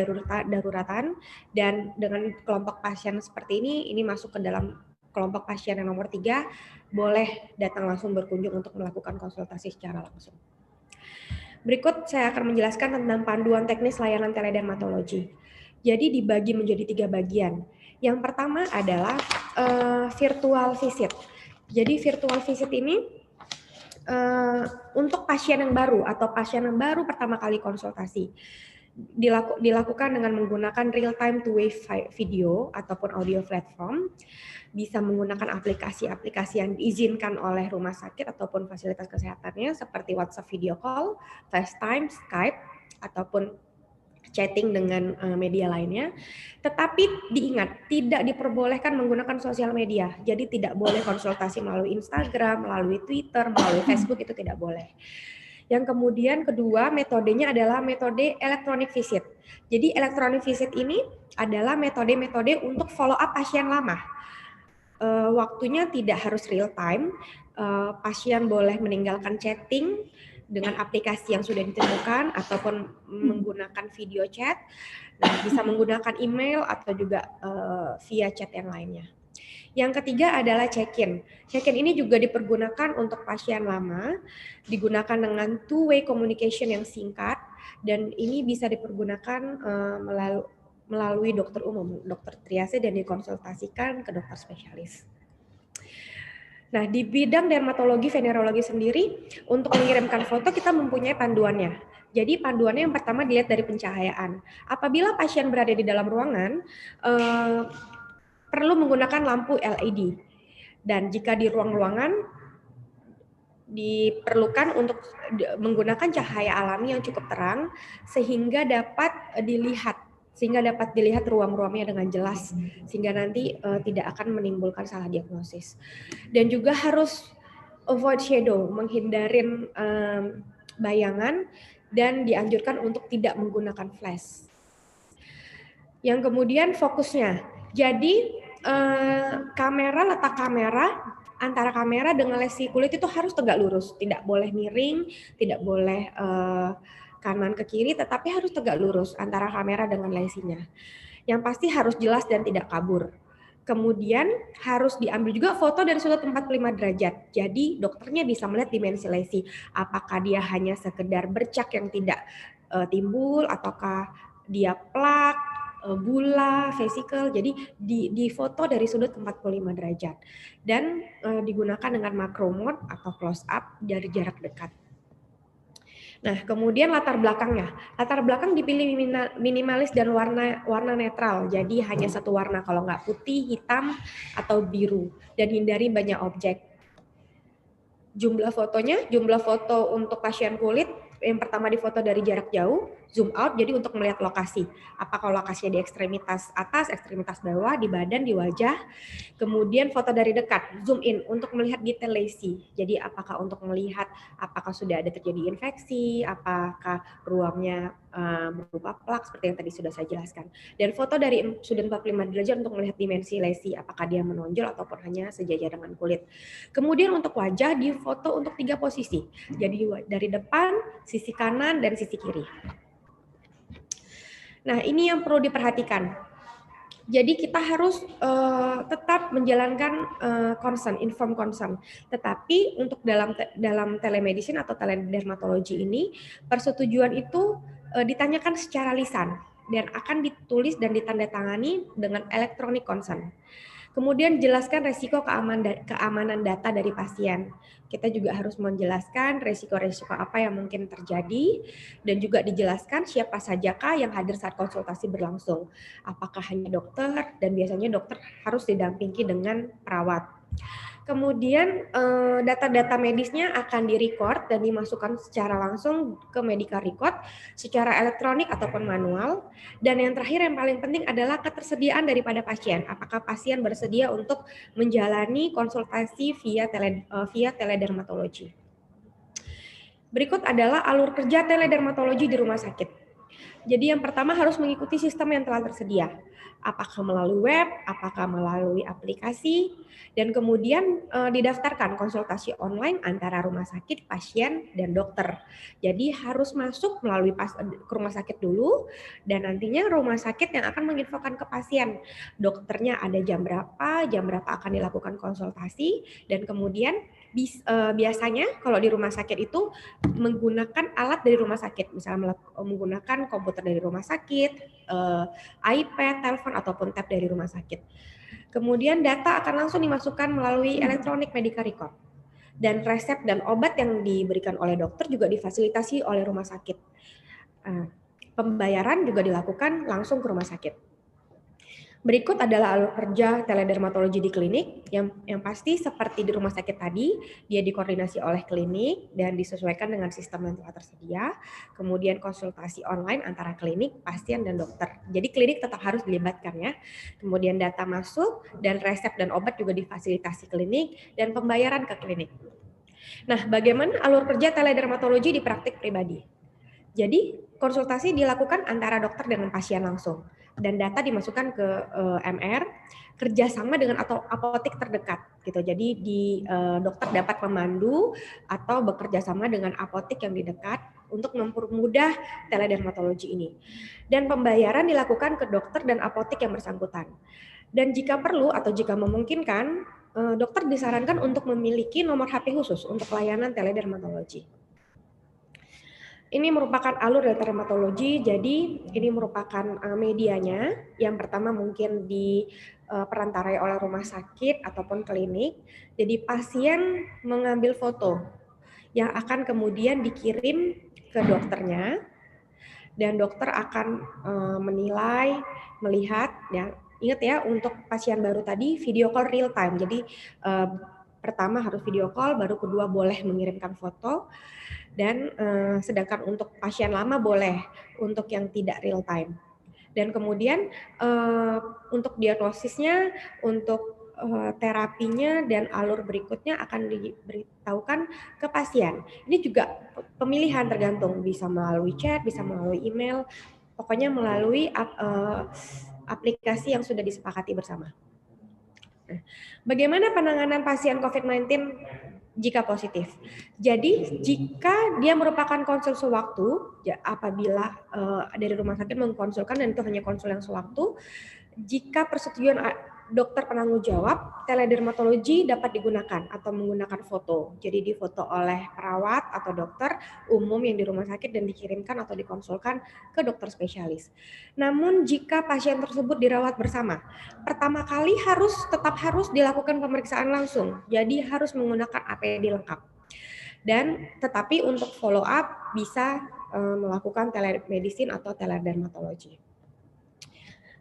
daruratan, dan dengan kelompok pasien seperti ini masuk ke dalam kelompok pasien yang nomor 3, boleh datang langsung berkunjung untuk melakukan konsultasi secara langsung. Berikut saya akan menjelaskan tentang panduan teknis layanan teledermatologi. Jadi dibagi menjadi 3 bagian. Yang pertama adalah virtual visit. Jadi virtual visit ini untuk pasien yang baru atau pasien yang baru pertama kali konsultasi dilakukan dengan menggunakan real time two-way video ataupun audio platform, bisa menggunakan aplikasi-aplikasi yang diizinkan oleh rumah sakit ataupun fasilitas kesehatannya seperti WhatsApp video call, FaceTime, Skype, ataupun chatting dengan media lainnya. Tetapi diingat, tidak diperbolehkan menggunakan sosial media. Jadi tidak boleh konsultasi melalui Instagram, melalui Twitter, melalui Facebook, itu tidak boleh. Yang kemudian kedua, metodenya adalah metode electronic visit. Jadi electronic visit ini adalah metode-metode untuk follow up pasien lama. Waktunya tidak harus real time. Pasien boleh meninggalkan chatting dengan aplikasi yang sudah ditemukan ataupun menggunakan video chat, bisa menggunakan email atau juga via chat yang lainnya. Yang ketiga adalah check-in. Check-in ini juga dipergunakan untuk pasien lama, digunakan dengan two-way communication yang singkat, dan ini bisa dipergunakan melalui dokter umum, dokter triase, dan dikonsultasikan ke dokter spesialis. Nah, di bidang dermatologi venerologi sendiri, untuk mengirimkan foto kita mempunyai panduannya. Jadi panduannya yang pertama dilihat dari pencahayaan. Apabila pasien berada di dalam ruangan, perlu menggunakan lampu LED. Dan jika di ruang-ruangan, diperlukan untuk menggunakan cahaya alami yang cukup terang, sehingga dapat dilihat ruang-ruangnya dengan jelas, sehingga nanti tidak akan menimbulkan salah diagnosis. Dan juga harus avoid shadow, menghindarin bayangan, dan dianjurkan untuk tidak menggunakan flash. Yang kemudian fokusnya. Jadi letak kamera antara kamera dengan lesi kulit itu harus tegak lurus, tidak boleh miring, tidak boleh kanan ke kiri, tetapi harus tegak lurus antara kamera dengan lesinya. Yang pasti harus jelas dan tidak kabur. Kemudian harus diambil juga foto dari sudut 45 derajat. Jadi dokternya bisa melihat dimensi lesi. Apakah dia hanya sekedar bercak yang tidak timbul, ataukah dia plak, bula, vesicle. Jadi di foto dari sudut 45 derajat. Dan digunakan dengan macro mode atau close up dari jarak dekat. Nah, kemudian latar belakangnya. Latar belakang dipilih minimalis dan warna netral. Jadi hanya satu warna, kalau nggak putih, hitam, atau biru. Dan hindari banyak objek. Jumlah foto untuk pasien kulit, yang pertama difoto dari jarak jauh, zoom out, jadi untuk melihat lokasi. Apakah lokasinya di ekstremitas atas, ekstremitas bawah, di badan, di wajah. Kemudian foto dari dekat, zoom in, untuk melihat detail lesi. Jadi apakah untuk melihat apakah sudah ada terjadi infeksi, apakah ruangnya berupa plak, seperti yang tadi sudah saya jelaskan. Dan foto dari sudut 45 derajat untuk melihat dimensi lesi, apakah dia menonjol ataupun hanya sejajar dengan kulit. Kemudian untuk wajah, difoto untuk 3 posisi. Jadi dari depan, sisi kanan, dan sisi kiri. Nah, ini yang perlu diperhatikan. Jadi kita harus tetap menjalankan informed consent. Tetapi untuk dalam telemedicine atau teledermatologi ini, persetujuan itu ditanyakan secara lisan dan akan ditulis dan ditandatangani dengan electronic consent. Kemudian jelaskan resiko keamanan data dari pasien. Kita juga harus menjelaskan resiko-resiko apa yang mungkin terjadi, dan juga dijelaskan siapa sajakah yang hadir saat konsultasi berlangsung. Apakah hanya dokter, dan biasanya dokter harus didampingi dengan perawat. Kemudian data-data medisnya akan direcord dan dimasukkan secara langsung ke medical record secara elektronik ataupun manual. Dan yang terakhir yang paling penting adalah ketersediaan daripada pasien. Apakah pasien bersedia untuk menjalani konsultasi via teledermatologi. Berikut adalah alur kerja teledermatologi di rumah sakit. Jadi yang pertama harus mengikuti sistem yang telah tersedia. Apakah melalui web, apakah melalui aplikasi, dan kemudian didaftarkan konsultasi online antara rumah sakit, pasien, dan dokter. Jadi harus masuk melalui ke rumah sakit dulu, dan nantinya rumah sakit yang akan menginfokan ke pasien. Dokternya ada jam berapa akan dilakukan konsultasi, dan kemudian biasanya kalau di rumah sakit itu menggunakan alat dari rumah sakit, misalnya menggunakan komputer dari rumah sakit, iPad, telepon, ataupun tab dari rumah sakit. Kemudian data akan langsung dimasukkan melalui electronic medical record. Dan resep dan obat yang diberikan oleh dokter juga difasilitasi oleh rumah sakit. Pembayaran juga dilakukan langsung ke rumah sakit. Berikut adalah alur kerja teledermatologi di klinik, yang pasti seperti di rumah sakit tadi, dia dikoordinasi oleh klinik dan disesuaikan dengan sistem yang telah tersedia, kemudian konsultasi online antara klinik, pasien, dan dokter. Jadi klinik tetap harus dilibatkan ya. Kemudian data masuk, dan resep dan obat juga difasilitasi klinik, dan pembayaran ke klinik. Nah, bagaimana alur kerja teledermatologi di praktik pribadi? Jadi konsultasi dilakukan antara dokter dengan pasien langsung, dan data dimasukkan ke MR, kerjasama dengan apotek terdekat gitu. Jadi dokter dapat memandu atau bekerja sama dengan apotek yang di dekat untuk mempermudah teledermatologi ini. Dan pembayaran dilakukan ke dokter dan apotek yang bersangkutan. Dan jika perlu atau jika memungkinkan, dokter disarankan untuk memiliki nomor HP khusus untuk layanan teledermatologi. Ini merupakan alur teledermatologi, jadi ini merupakan medianya. Yang pertama mungkin diperantarai oleh rumah sakit ataupun klinik. Jadi pasien mengambil foto yang akan kemudian dikirim ke dokternya, dan dokter akan menilai, melihat. Ya, ingat ya, untuk pasien baru tadi video call real time. Jadi pertama harus video call, baru kedua boleh mengirimkan foto. Dan sedangkan untuk pasien lama boleh, untuk yang tidak real time. Dan kemudian untuk diagnosisnya, untuk terapinya dan alur berikutnya akan diberitahukan ke pasien. Ini juga pemilihan, tergantung, bisa melalui chat, bisa melalui email, pokoknya melalui aplikasi yang sudah disepakati bersama. Bagaimana penanganan pasien COVID-19 jika positif? Jadi jika dia merupakan konsul sewaktu, ya, apabila dari rumah sakit mengkonsulkan dan itu hanya konsul yang sewaktu, jika persetujuan dokter penanggung jawab, teledermatologi dapat digunakan atau menggunakan foto. Jadi difoto oleh perawat atau dokter umum yang di rumah sakit dan dikirimkan atau dikonsulkan ke dokter spesialis. Namun jika pasien tersebut dirawat bersama, pertama kali tetap harus dilakukan pemeriksaan langsung. Jadi harus menggunakan APD lengkap. Dan tetapi untuk follow up bisa melakukan telemedicine atau teledermatologi.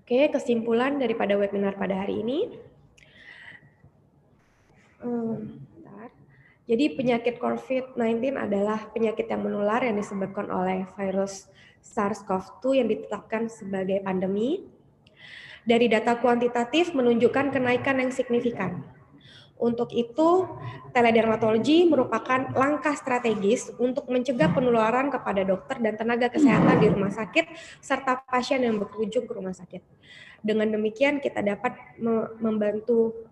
Oke, kesimpulan daripada webinar pada hari ini. Jadi penyakit COVID-19 adalah penyakit yang menular yang disebabkan oleh virus SARS-CoV-2 yang ditetapkan sebagai pandemi. Dari data kuantitatif menunjukkan kenaikan yang signifikan. Untuk itu, teledermatologi merupakan langkah strategis untuk mencegah penularan kepada dokter dan tenaga kesehatan di rumah sakit serta pasien yang berkunjung ke rumah sakit. Dengan demikian kita dapat membantu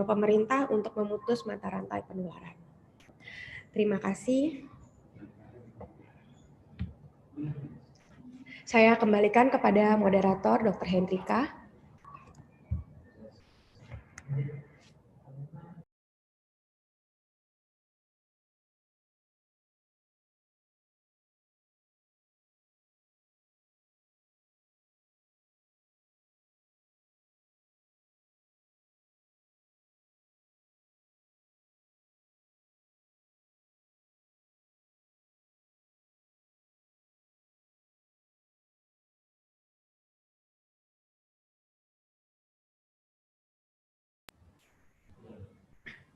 pemerintah untuk memutus mata rantai penularan. Terima kasih. Saya kembalikan kepada moderator Dr. Hendrika.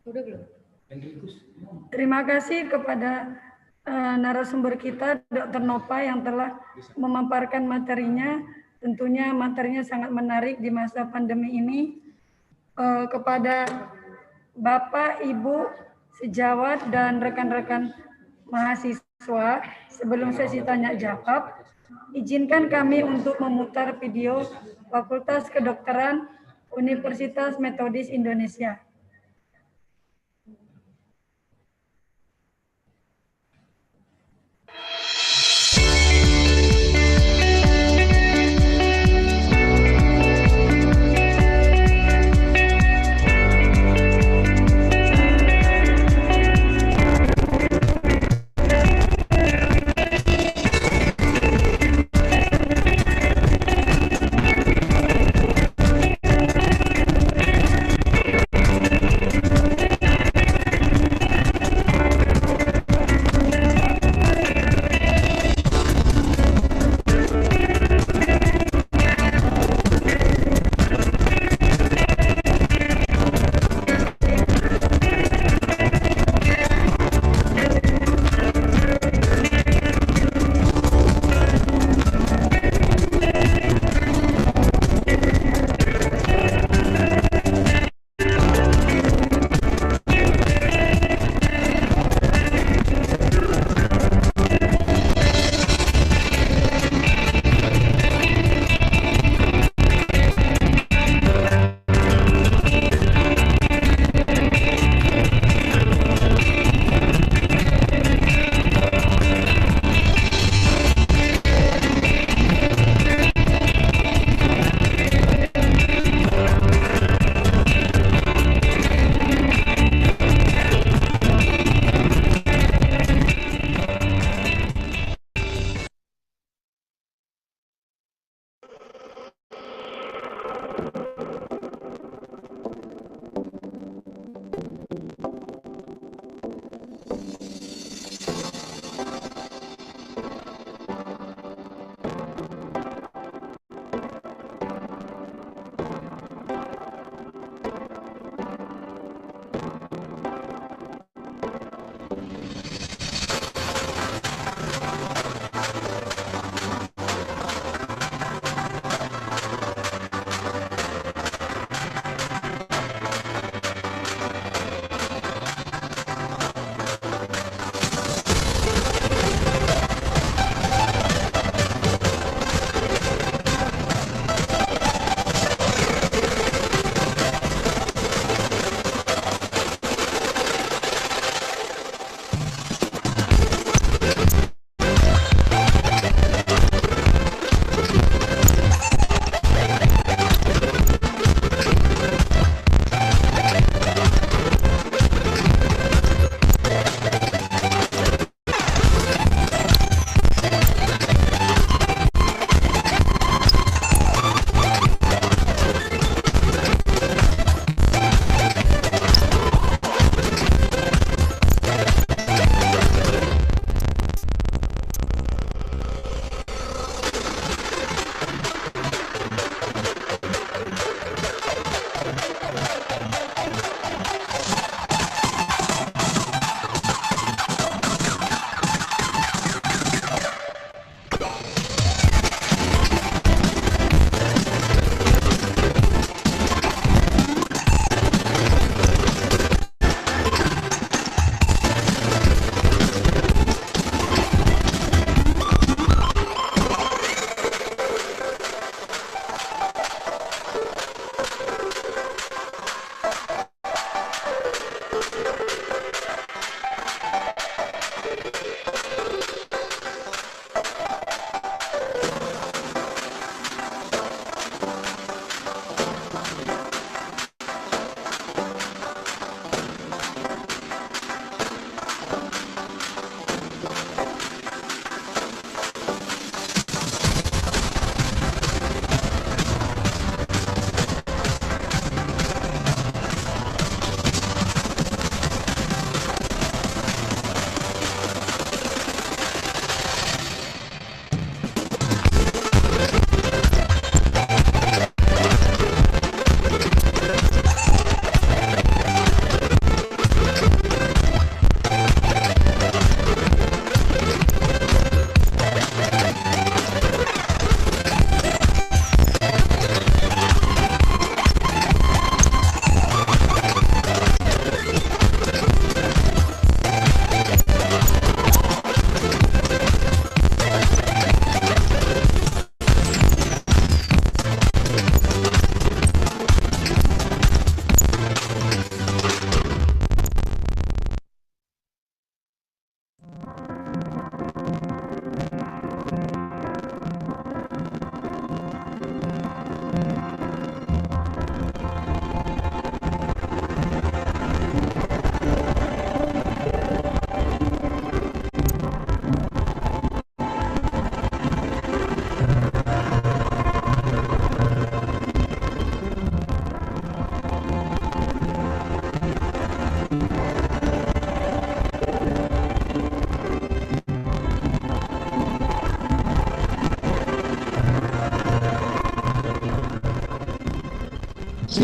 Udah belum? Terima kasih kepada narasumber kita, Dr. Nova, yang telah memaparkan materinya. Tentunya materinya sangat menarik di masa pandemi ini. Kepada Bapak, Ibu, sejawat, dan rekan-rekan mahasiswa mahasiswa, sebelum sesi tanya jawab, izinkan kami untuk memutar video Fakultas Kedokteran Universitas Metodis Indonesia.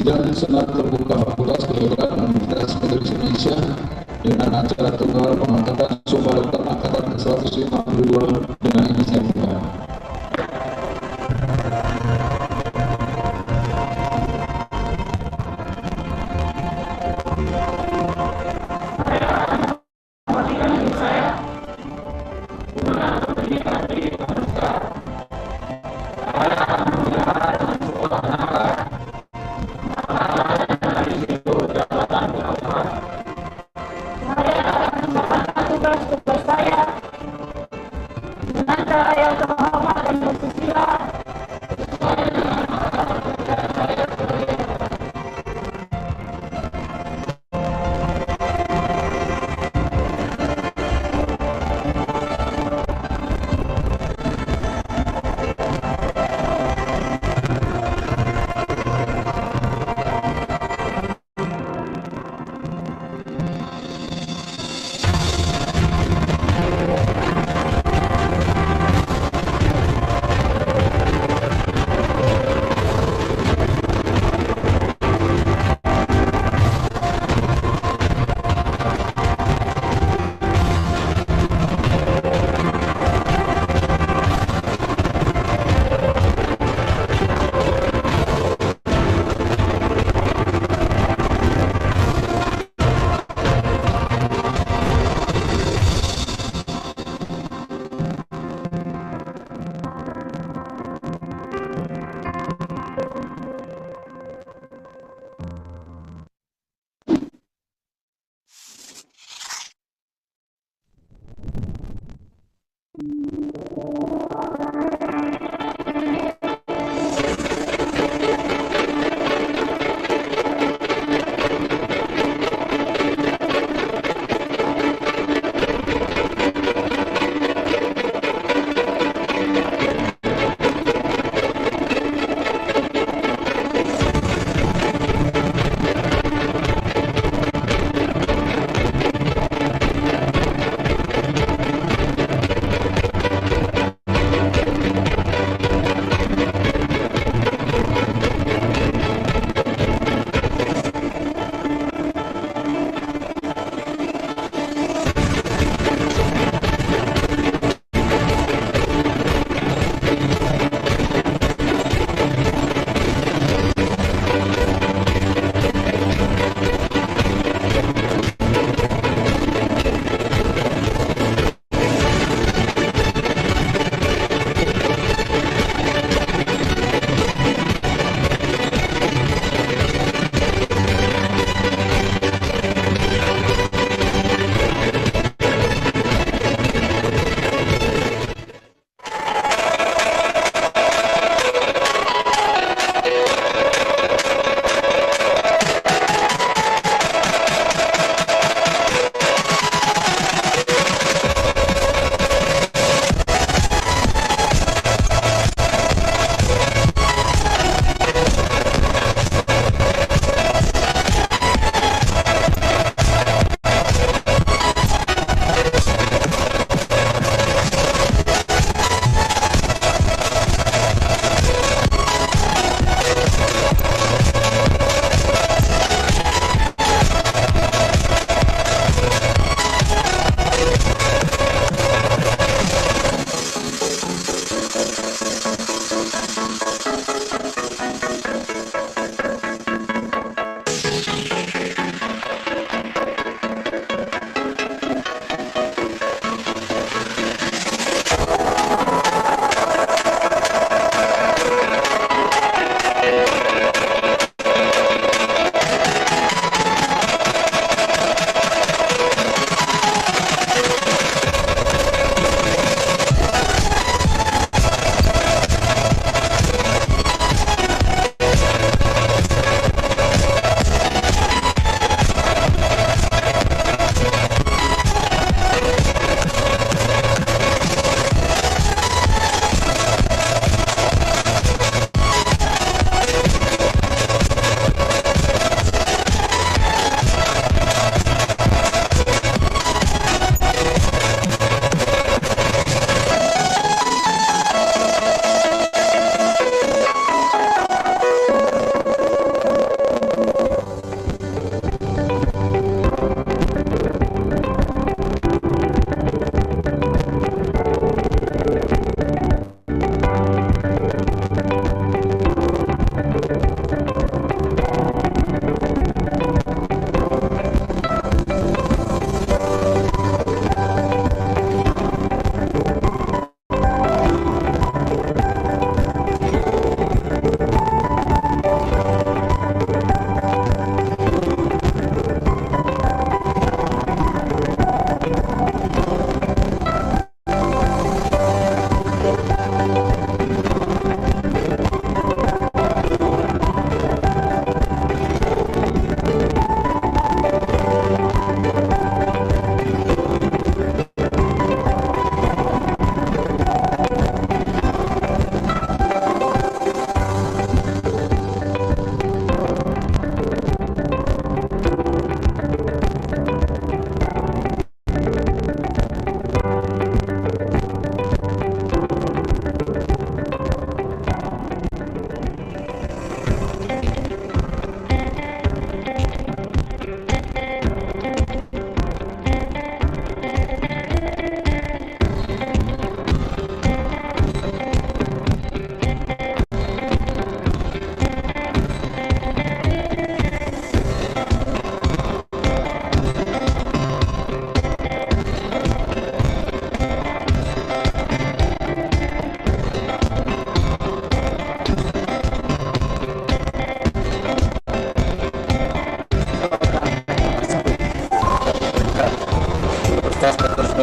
sidang Senat Terbuka Fakultas Kedokteran Universitas Metodis Indonesia dengan acara tunggal pengangkatan Sumpah Dokter Angkatan ke-152 dengan inisiatif.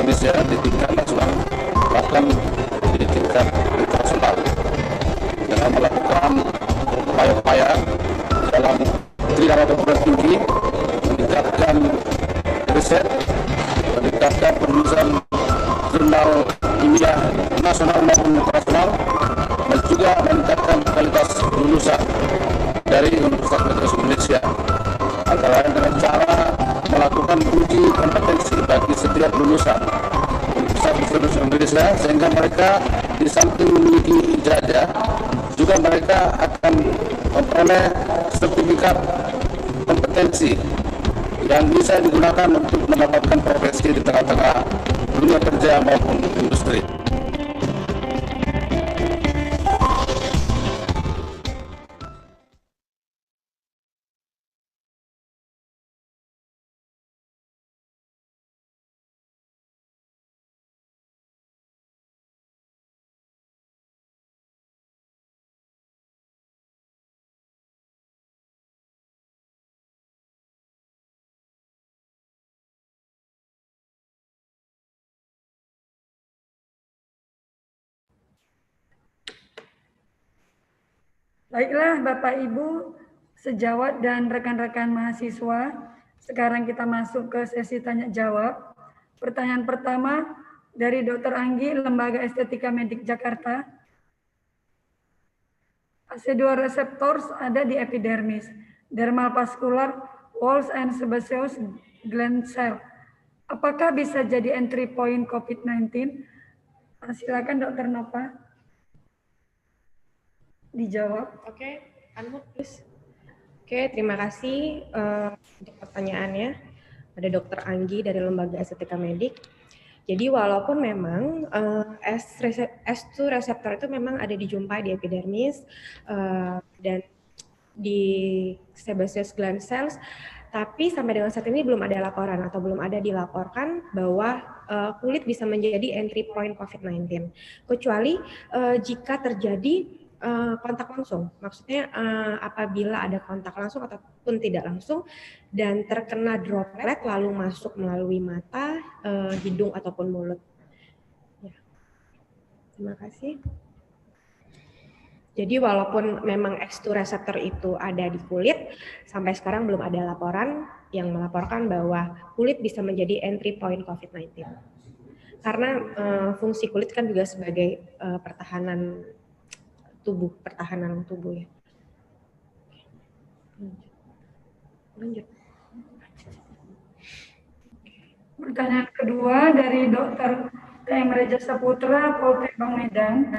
Indonesia di tingkat nasional bahkan di tingkat internasional dengan melakukan upaya-upaya dalam tridharma perguruan tinggi, meningkatkan riset, meningkatkan penulisan jurnal ilmiah nasional maupun internasional, dan juga meningkatkan kualitas lulusan dari Universitas Metodis Indonesia, antara lain dengan cara melakukan uji kompetensi bagi setiap lulusan Universitas Metodis Indonesia, sehingga mereka di samping memiliki ijazah juga mereka akan memperoleh sertifikat kompetensi yang bisa digunakan untuk mendapatkan profesi di tengah-tengah dunia kerja maupun industri. Baiklah Bapak Ibu, sejawat dan rekan-rekan mahasiswa, sekarang kita masuk ke sesi tanya jawab. Pertanyaan pertama dari Dr. Anggi, Lembaga Estetika Medik Jakarta. AC2 receptors ada di epidermis, dermal vascular walls and sebaceous gland cell. Apakah bisa jadi entry point COVID-19? Silakan Dr. Nova dijawab. Oke, unmute please. Oke, terima kasih untuk pertanyaannya pada Dr. Anggi dari Lembaga Estetika Medik. Jadi walaupun memang S2 reseptor itu memang ada dijumpai di epidermis dan di sebaceous gland cells, tapi sampai dengan saat ini belum ada laporan atau belum ada dilaporkan bahwa kulit bisa menjadi entry point COVID-19. Kecuali jika terjadi kontak langsung, maksudnya apabila ada kontak langsung ataupun tidak langsung dan terkena droplet lalu masuk melalui mata, hidung ataupun mulut. Ya. Terima kasih. Jadi walaupun memang X2 reseptor itu ada di kulit, sampai sekarang belum ada laporan yang melaporkan bahwa kulit bisa menjadi entry point COVID-19. Karena fungsi kulit kan juga sebagai pertahanan tubuh ya. Lanjut. Pertanyaan kedua dari Dr. TM Reja Saputra, Poltek Bang Medan.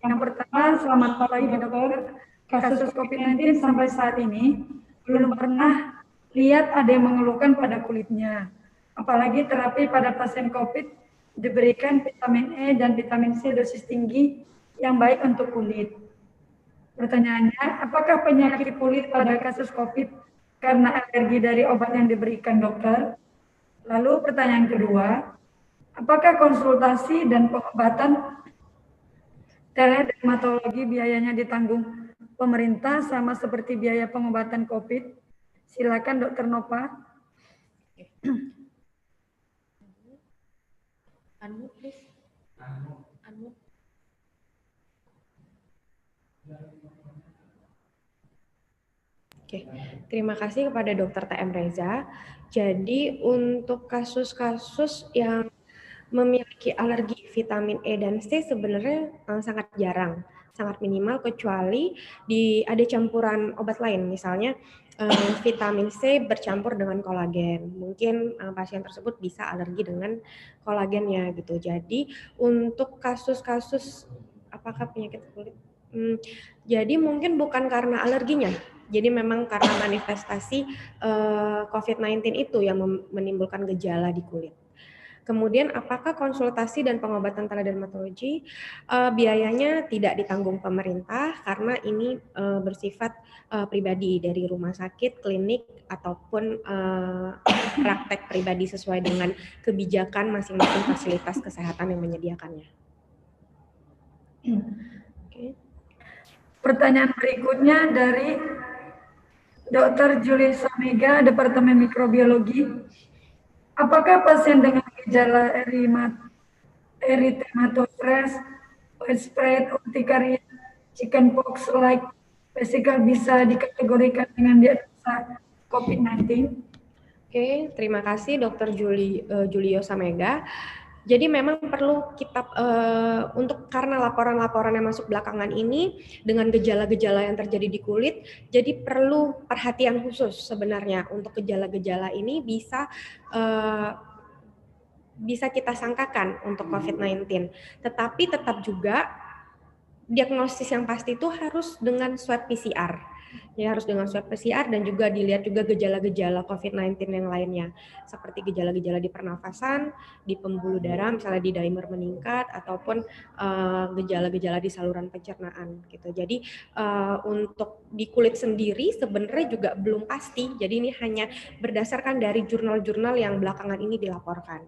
Yang pertama, selamat pagi dokter. Kasus COVID-19 sampai saat ini belum pernah lihat ada yang mengeluhkan pada kulitnya. Apalagi terapi pada pasien COVID diberikan vitamin E dan vitamin C dosis tinggi yang baik untuk kulit. Pertanyaannya, apakah penyakit kulit pada kasus COVID karena alergi dari obat yang diberikan dokter? Lalu pertanyaan kedua, apakah konsultasi dan pengobatan teledermatologi biayanya ditanggung pemerintah sama seperti biaya pengobatan COVID? Silakan Dr. Nova. Unmute, please. Unmute. Oke, terima kasih kepada Dr. TM Reza. Jadi untuk kasus-kasus yang memiliki alergi vitamin E dan C sebenarnya sangat jarang, sangat minimal kecuali ada campuran obat lain, misalnya vitamin C bercampur dengan kolagen. Mungkin pasien tersebut bisa alergi dengan kolagennya gitu. Jadi untuk kasus-kasus apakah penyakit kulit? Jadi mungkin bukan karena alerginya. Jadi memang karena manifestasi COVID-19 itu yang menimbulkan gejala di kulit. Kemudian apakah konsultasi dan pengobatan teledermatologi biayanya tidak ditanggung pemerintah karena ini bersifat pribadi dari rumah sakit, klinik, ataupun praktek pribadi sesuai dengan kebijakan masing-masing fasilitas kesehatan yang menyediakannya. Okay. Pertanyaan berikutnya dari Dr. Julius Samega, Departemen Mikrobiologi. Apakah pasien dengan gejala erythematosus, widespread urtikaria, chickenpox-like vesicle bisa dikategorikan dengan diagnosa COVID-19? Oke, terima kasih Dr. Julio Samega. Jadi memang perlu kita untuk karena laporan-laporan yang masuk belakangan ini dengan gejala-gejala yang terjadi di kulit, jadi perlu perhatian khusus sebenarnya untuk gejala-gejala ini bisa kita sangkakan untuk COVID-19. Tetapi tetap juga diagnosis yang pasti itu harus dengan swab PCR. Ya, harus dengan swab PCR dan juga dilihat juga gejala-gejala COVID-19 yang lainnya, seperti gejala-gejala di pernafasan, di pembuluh darah, misalnya di dimer meningkat, ataupun gejala-gejala di saluran pencernaan gitu. Jadi untuk di kulit sendiri sebenarnya juga belum pasti. Jadi ini hanya berdasarkan dari jurnal-jurnal yang belakangan ini dilaporkan.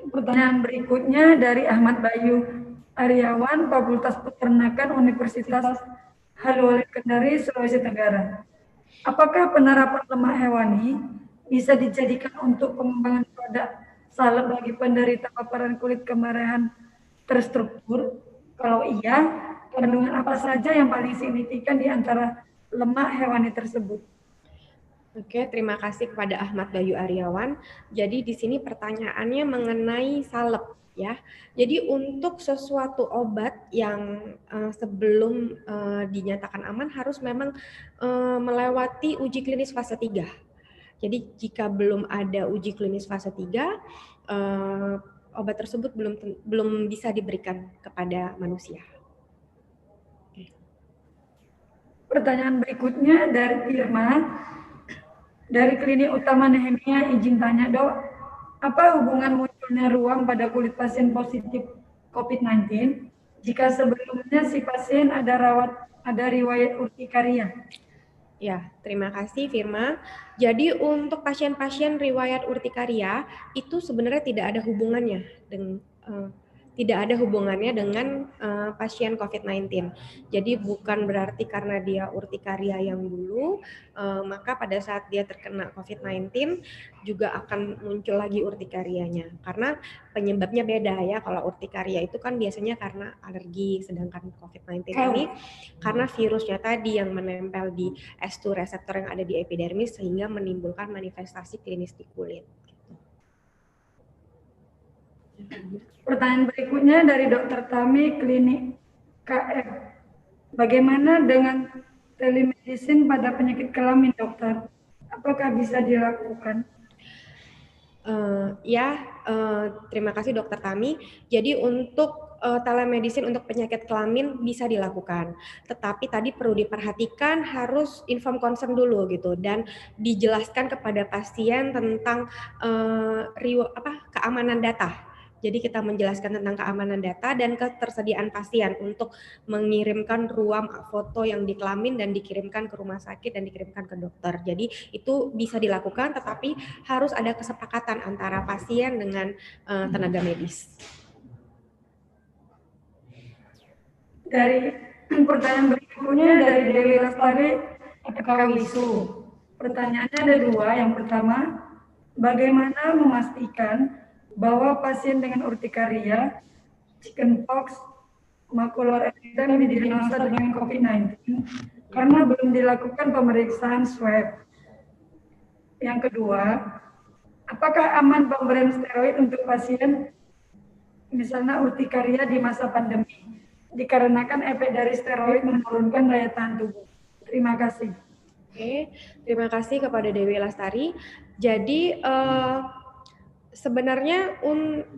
Pertanyaan berikutnya dari Ahmad Bayu Aryawan, Fakultas Peternakan Universitas Haluoleh Kendari, Sulawesi Tenggara. Apakah penerapan lemak hewani bisa dijadikan untuk pengembangan produk salep bagi penderita paparan kulit kemerahan terstruktur? Kalau iya, kandungan apa saja yang paling signifikan di antara lemak hewani tersebut? Oke, terima kasih kepada Ahmad Bayu Aryawan. Jadi di sini pertanyaannya mengenai salep. Ya, jadi untuk sesuatu obat yang sebelum dinyatakan aman harus memang melewati uji klinis fase 3. Jadi jika belum ada uji klinis fase 3, obat tersebut belum bisa diberikan kepada manusia. Pertanyaan berikutnya dari Irma, dari Klinik Utama Nehemia, izin tanya Dok, apa hubungan munculnya ruam pada kulit pasien positif COVID-19 jika sebelumnya si pasien ada riwayat urtikaria? Ya, terima kasih Firma. Jadi untuk pasien-pasien riwayat urtikaria itu sebenarnya tidak ada hubungannya dengan pasien COVID-19. Jadi bukan berarti karena dia urtikaria yang dulu, maka pada saat dia terkena COVID-19 juga akan muncul lagi urtikarianya. Karena penyebabnya beda ya. Kalau urtikaria itu kan biasanya karena alergi, sedangkan COVID-19 ini karena virusnya tadi yang menempel di S2 reseptor yang ada di epidermis sehingga menimbulkan manifestasi klinis di kulit. Pertanyaan berikutnya dari Dr. Tami, Klinik KF. Bagaimana dengan telemedicine pada penyakit kelamin, dokter? Apakah bisa dilakukan? Terima kasih Dr. Tami. Jadi untuk telemedicine untuk penyakit kelamin bisa dilakukan. Tetapi tadi perlu diperhatikan harus inform consent dulu gitu dan dijelaskan kepada pasien tentang keamanan data. Jadi kita menjelaskan tentang keamanan data dan ketersediaan pasien untuk mengirimkan ruam foto yang di kelamin dan dikirimkan ke rumah sakit dan dikirimkan ke dokter. Jadi itu bisa dilakukan tetapi harus ada kesepakatan antara pasien dengan tenaga medis. Dari pertanyaan berikutnya dari Dewi Lestari, Ekawisu. Pertanyaannya ada dua. Yang pertama, bagaimana memastikan bahwa pasien dengan urtikaria, chickenpox, macular erythema didiagnosa dengan COVID-19 karena belum dilakukan pemeriksaan swab. Yang kedua, apakah aman pemberian steroid untuk pasien misalnya urtikaria di masa pandemi dikarenakan efek dari steroid menurunkan daya tahan tubuh? Terima kasih. Oke, terima kasih kepada Dewi Lestari. Jadi sebenarnya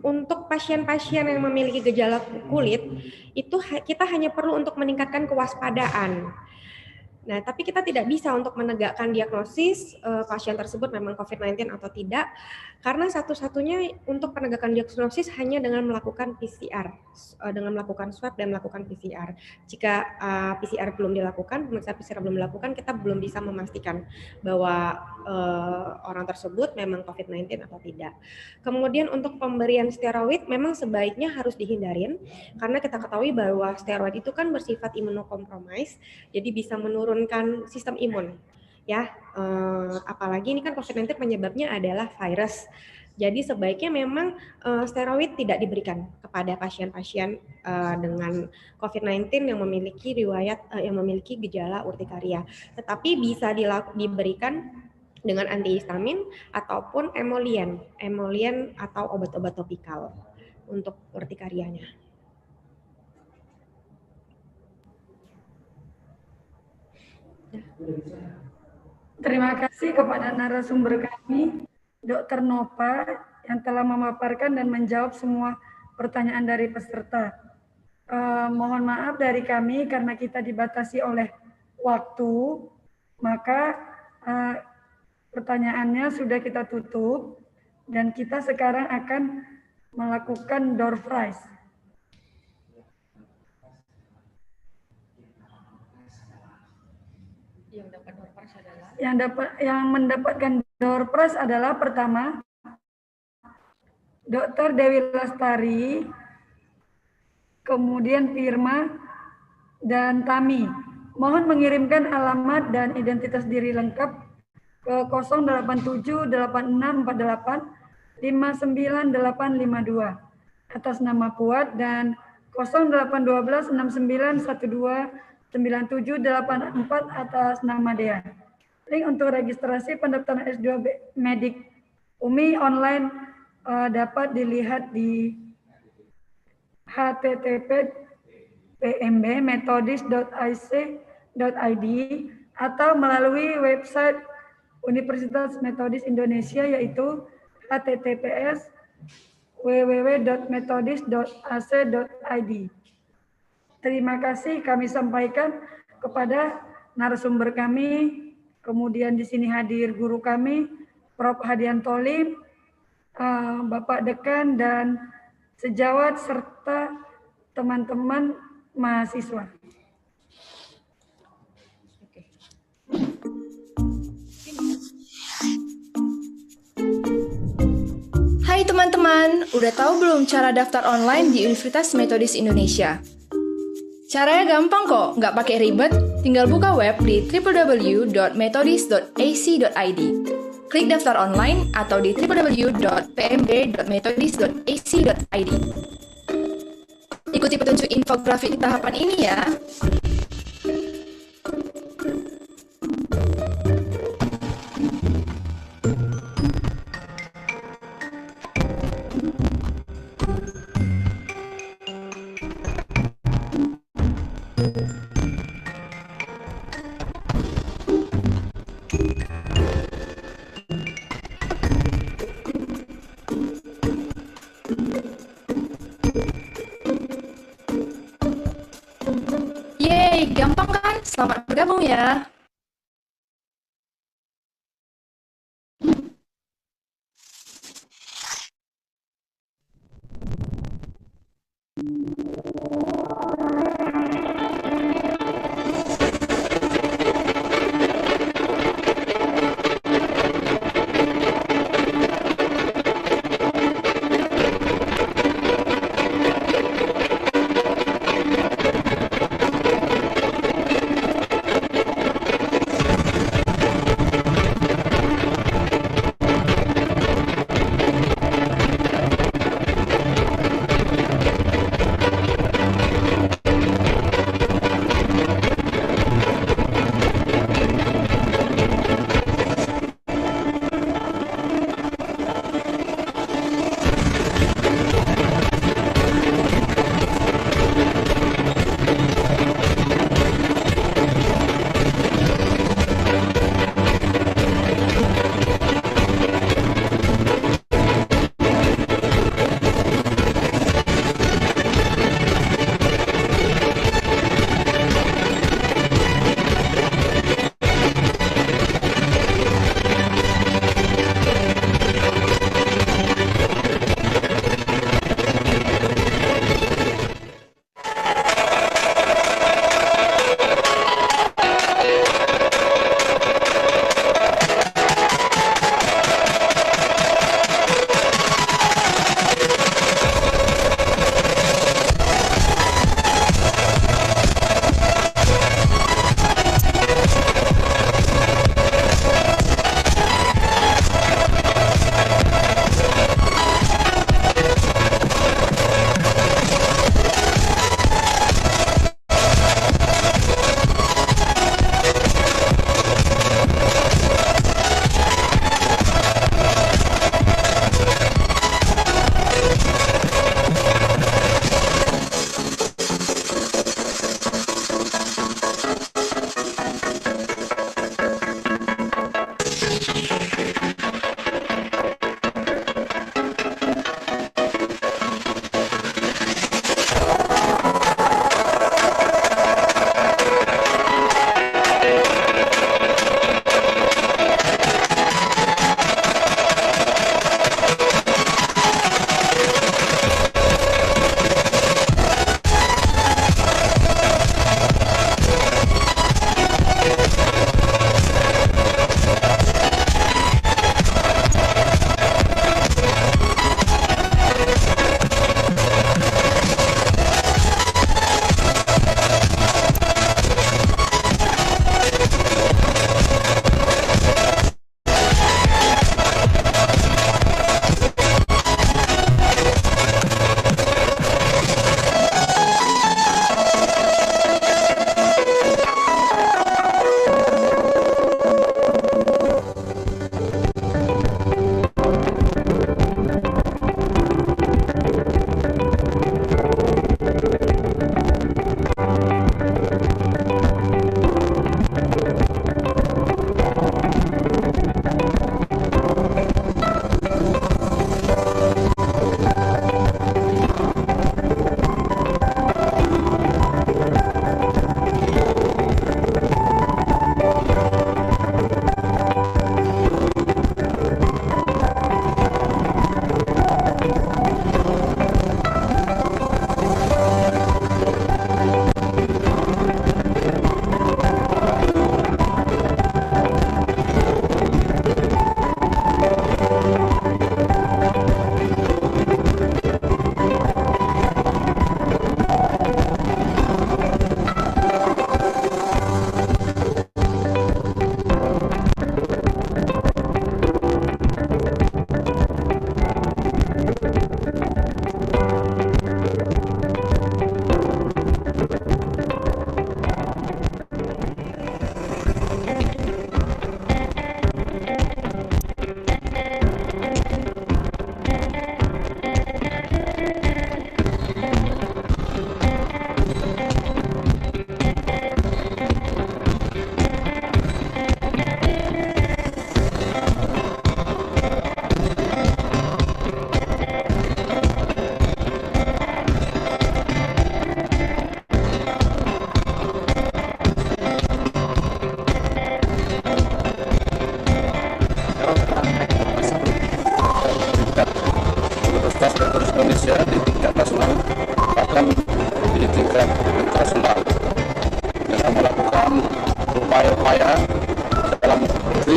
untuk pasien-pasien yang memiliki gejala kulit itu kita hanya perlu untuk meningkatkan kewaspadaan. Nah, tapi kita tidak bisa untuk menegakkan diagnosis pasien tersebut memang COVID-19 atau tidak, karena satu-satunya untuk penegakan diagnosis hanya dengan melakukan PCR, dengan melakukan swab dan melakukan PCR. Jika PCR belum dilakukan, pemeriksaan PCR belum dilakukan, kita belum bisa memastikan bahwa orang tersebut memang COVID-19 atau tidak. Kemudian untuk pemberian steroid memang sebaiknya harus dihindarin, karena kita ketahui bahwa steroid itu kan bersifat imunokompromis, jadi bisa menurunkan sistem imun. ya. Apalagi ini kan COVID-19 penyebabnya adalah virus. Jadi sebaiknya memang steroid tidak diberikan kepada pasien-pasien dengan COVID-19 yang memiliki riwayat yang memiliki gejala urtikaria. Tetapi bisa diberikan dengan antihistamin ataupun emolien atau obat-obat topikal untuk urtikarianya. Terima kasih kepada narasumber kami, Dr. Nova, yang telah memaparkan dan menjawab semua pertanyaan dari peserta. Mohon maaf dari kami karena kita dibatasi oleh waktu, maka pertanyaannya sudah kita tutup dan kita sekarang akan melakukan door prize. Yang mendapatkan door prize adalah pertama Dr. Dewi Lestari, kemudian Firma dan Tami. Mohon mengirimkan alamat dan identitas diri lengkap ke 0878648 59852 atas nama Puat dan 0812 69129784 atas nama Dea. Link untuk registrasi pendaftaran S2 Medik UMI online dapat dilihat di http://pmbmetodis.ac.id atau melalui website Universitas Metodis Indonesia yaitu https://www.metodis.ac.id. Terima kasih kami sampaikan kepada narasumber kami. Kemudian di sini hadir guru kami, Prof. Hadianto Lim, Bapak Dekan, dan sejawat serta teman-teman mahasiswa. Hai teman-teman, udah tahu belum cara daftar online di Universitas Metodis Indonesia? Caranya gampang kok, nggak pakai ribet, tinggal buka web di www.metodis.ac.id. Klik daftar online atau di www.pmb.metodis.ac.id. Ikuti petunjuk infografik tahapan ini ya. Yeay, gampang kan? Selamat bergabung ya.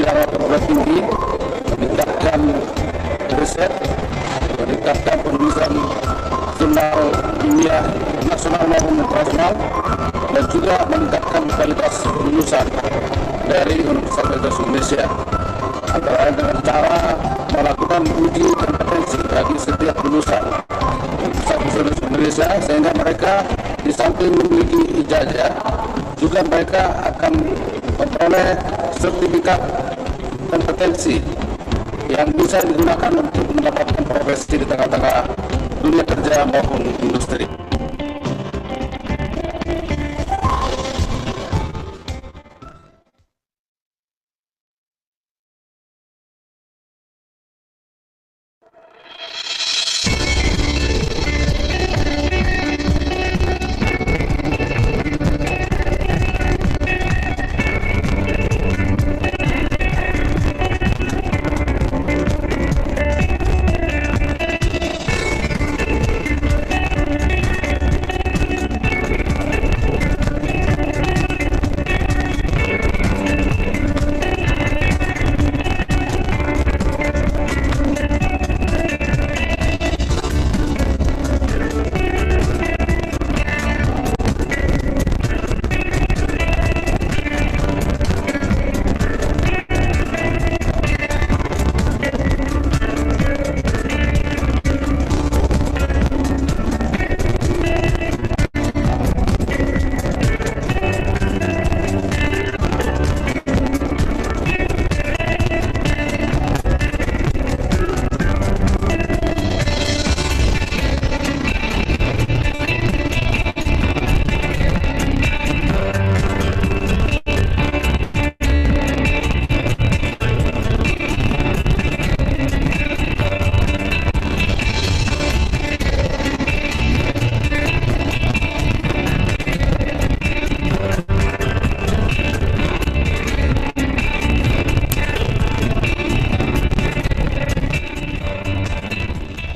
dalam perguruan tinggi, meningkatkan riset, meningkatkan penulisan jurnal ilmiah nasional maupun internasional, dan juga meningkatkan kualitas lulusan dari Universitas Indonesia. Antara lain dengan cara melakukan uji kompetensi bagi setiap lulusan Universitas Indonesia, sehingga mereka di samping memiliki ijazah, juga mereka akan memperoleh sertifikat kompetensi yang bisa digunakan untuk mendapatkan profesi di tengah-tengah dunia kerja maupun industri.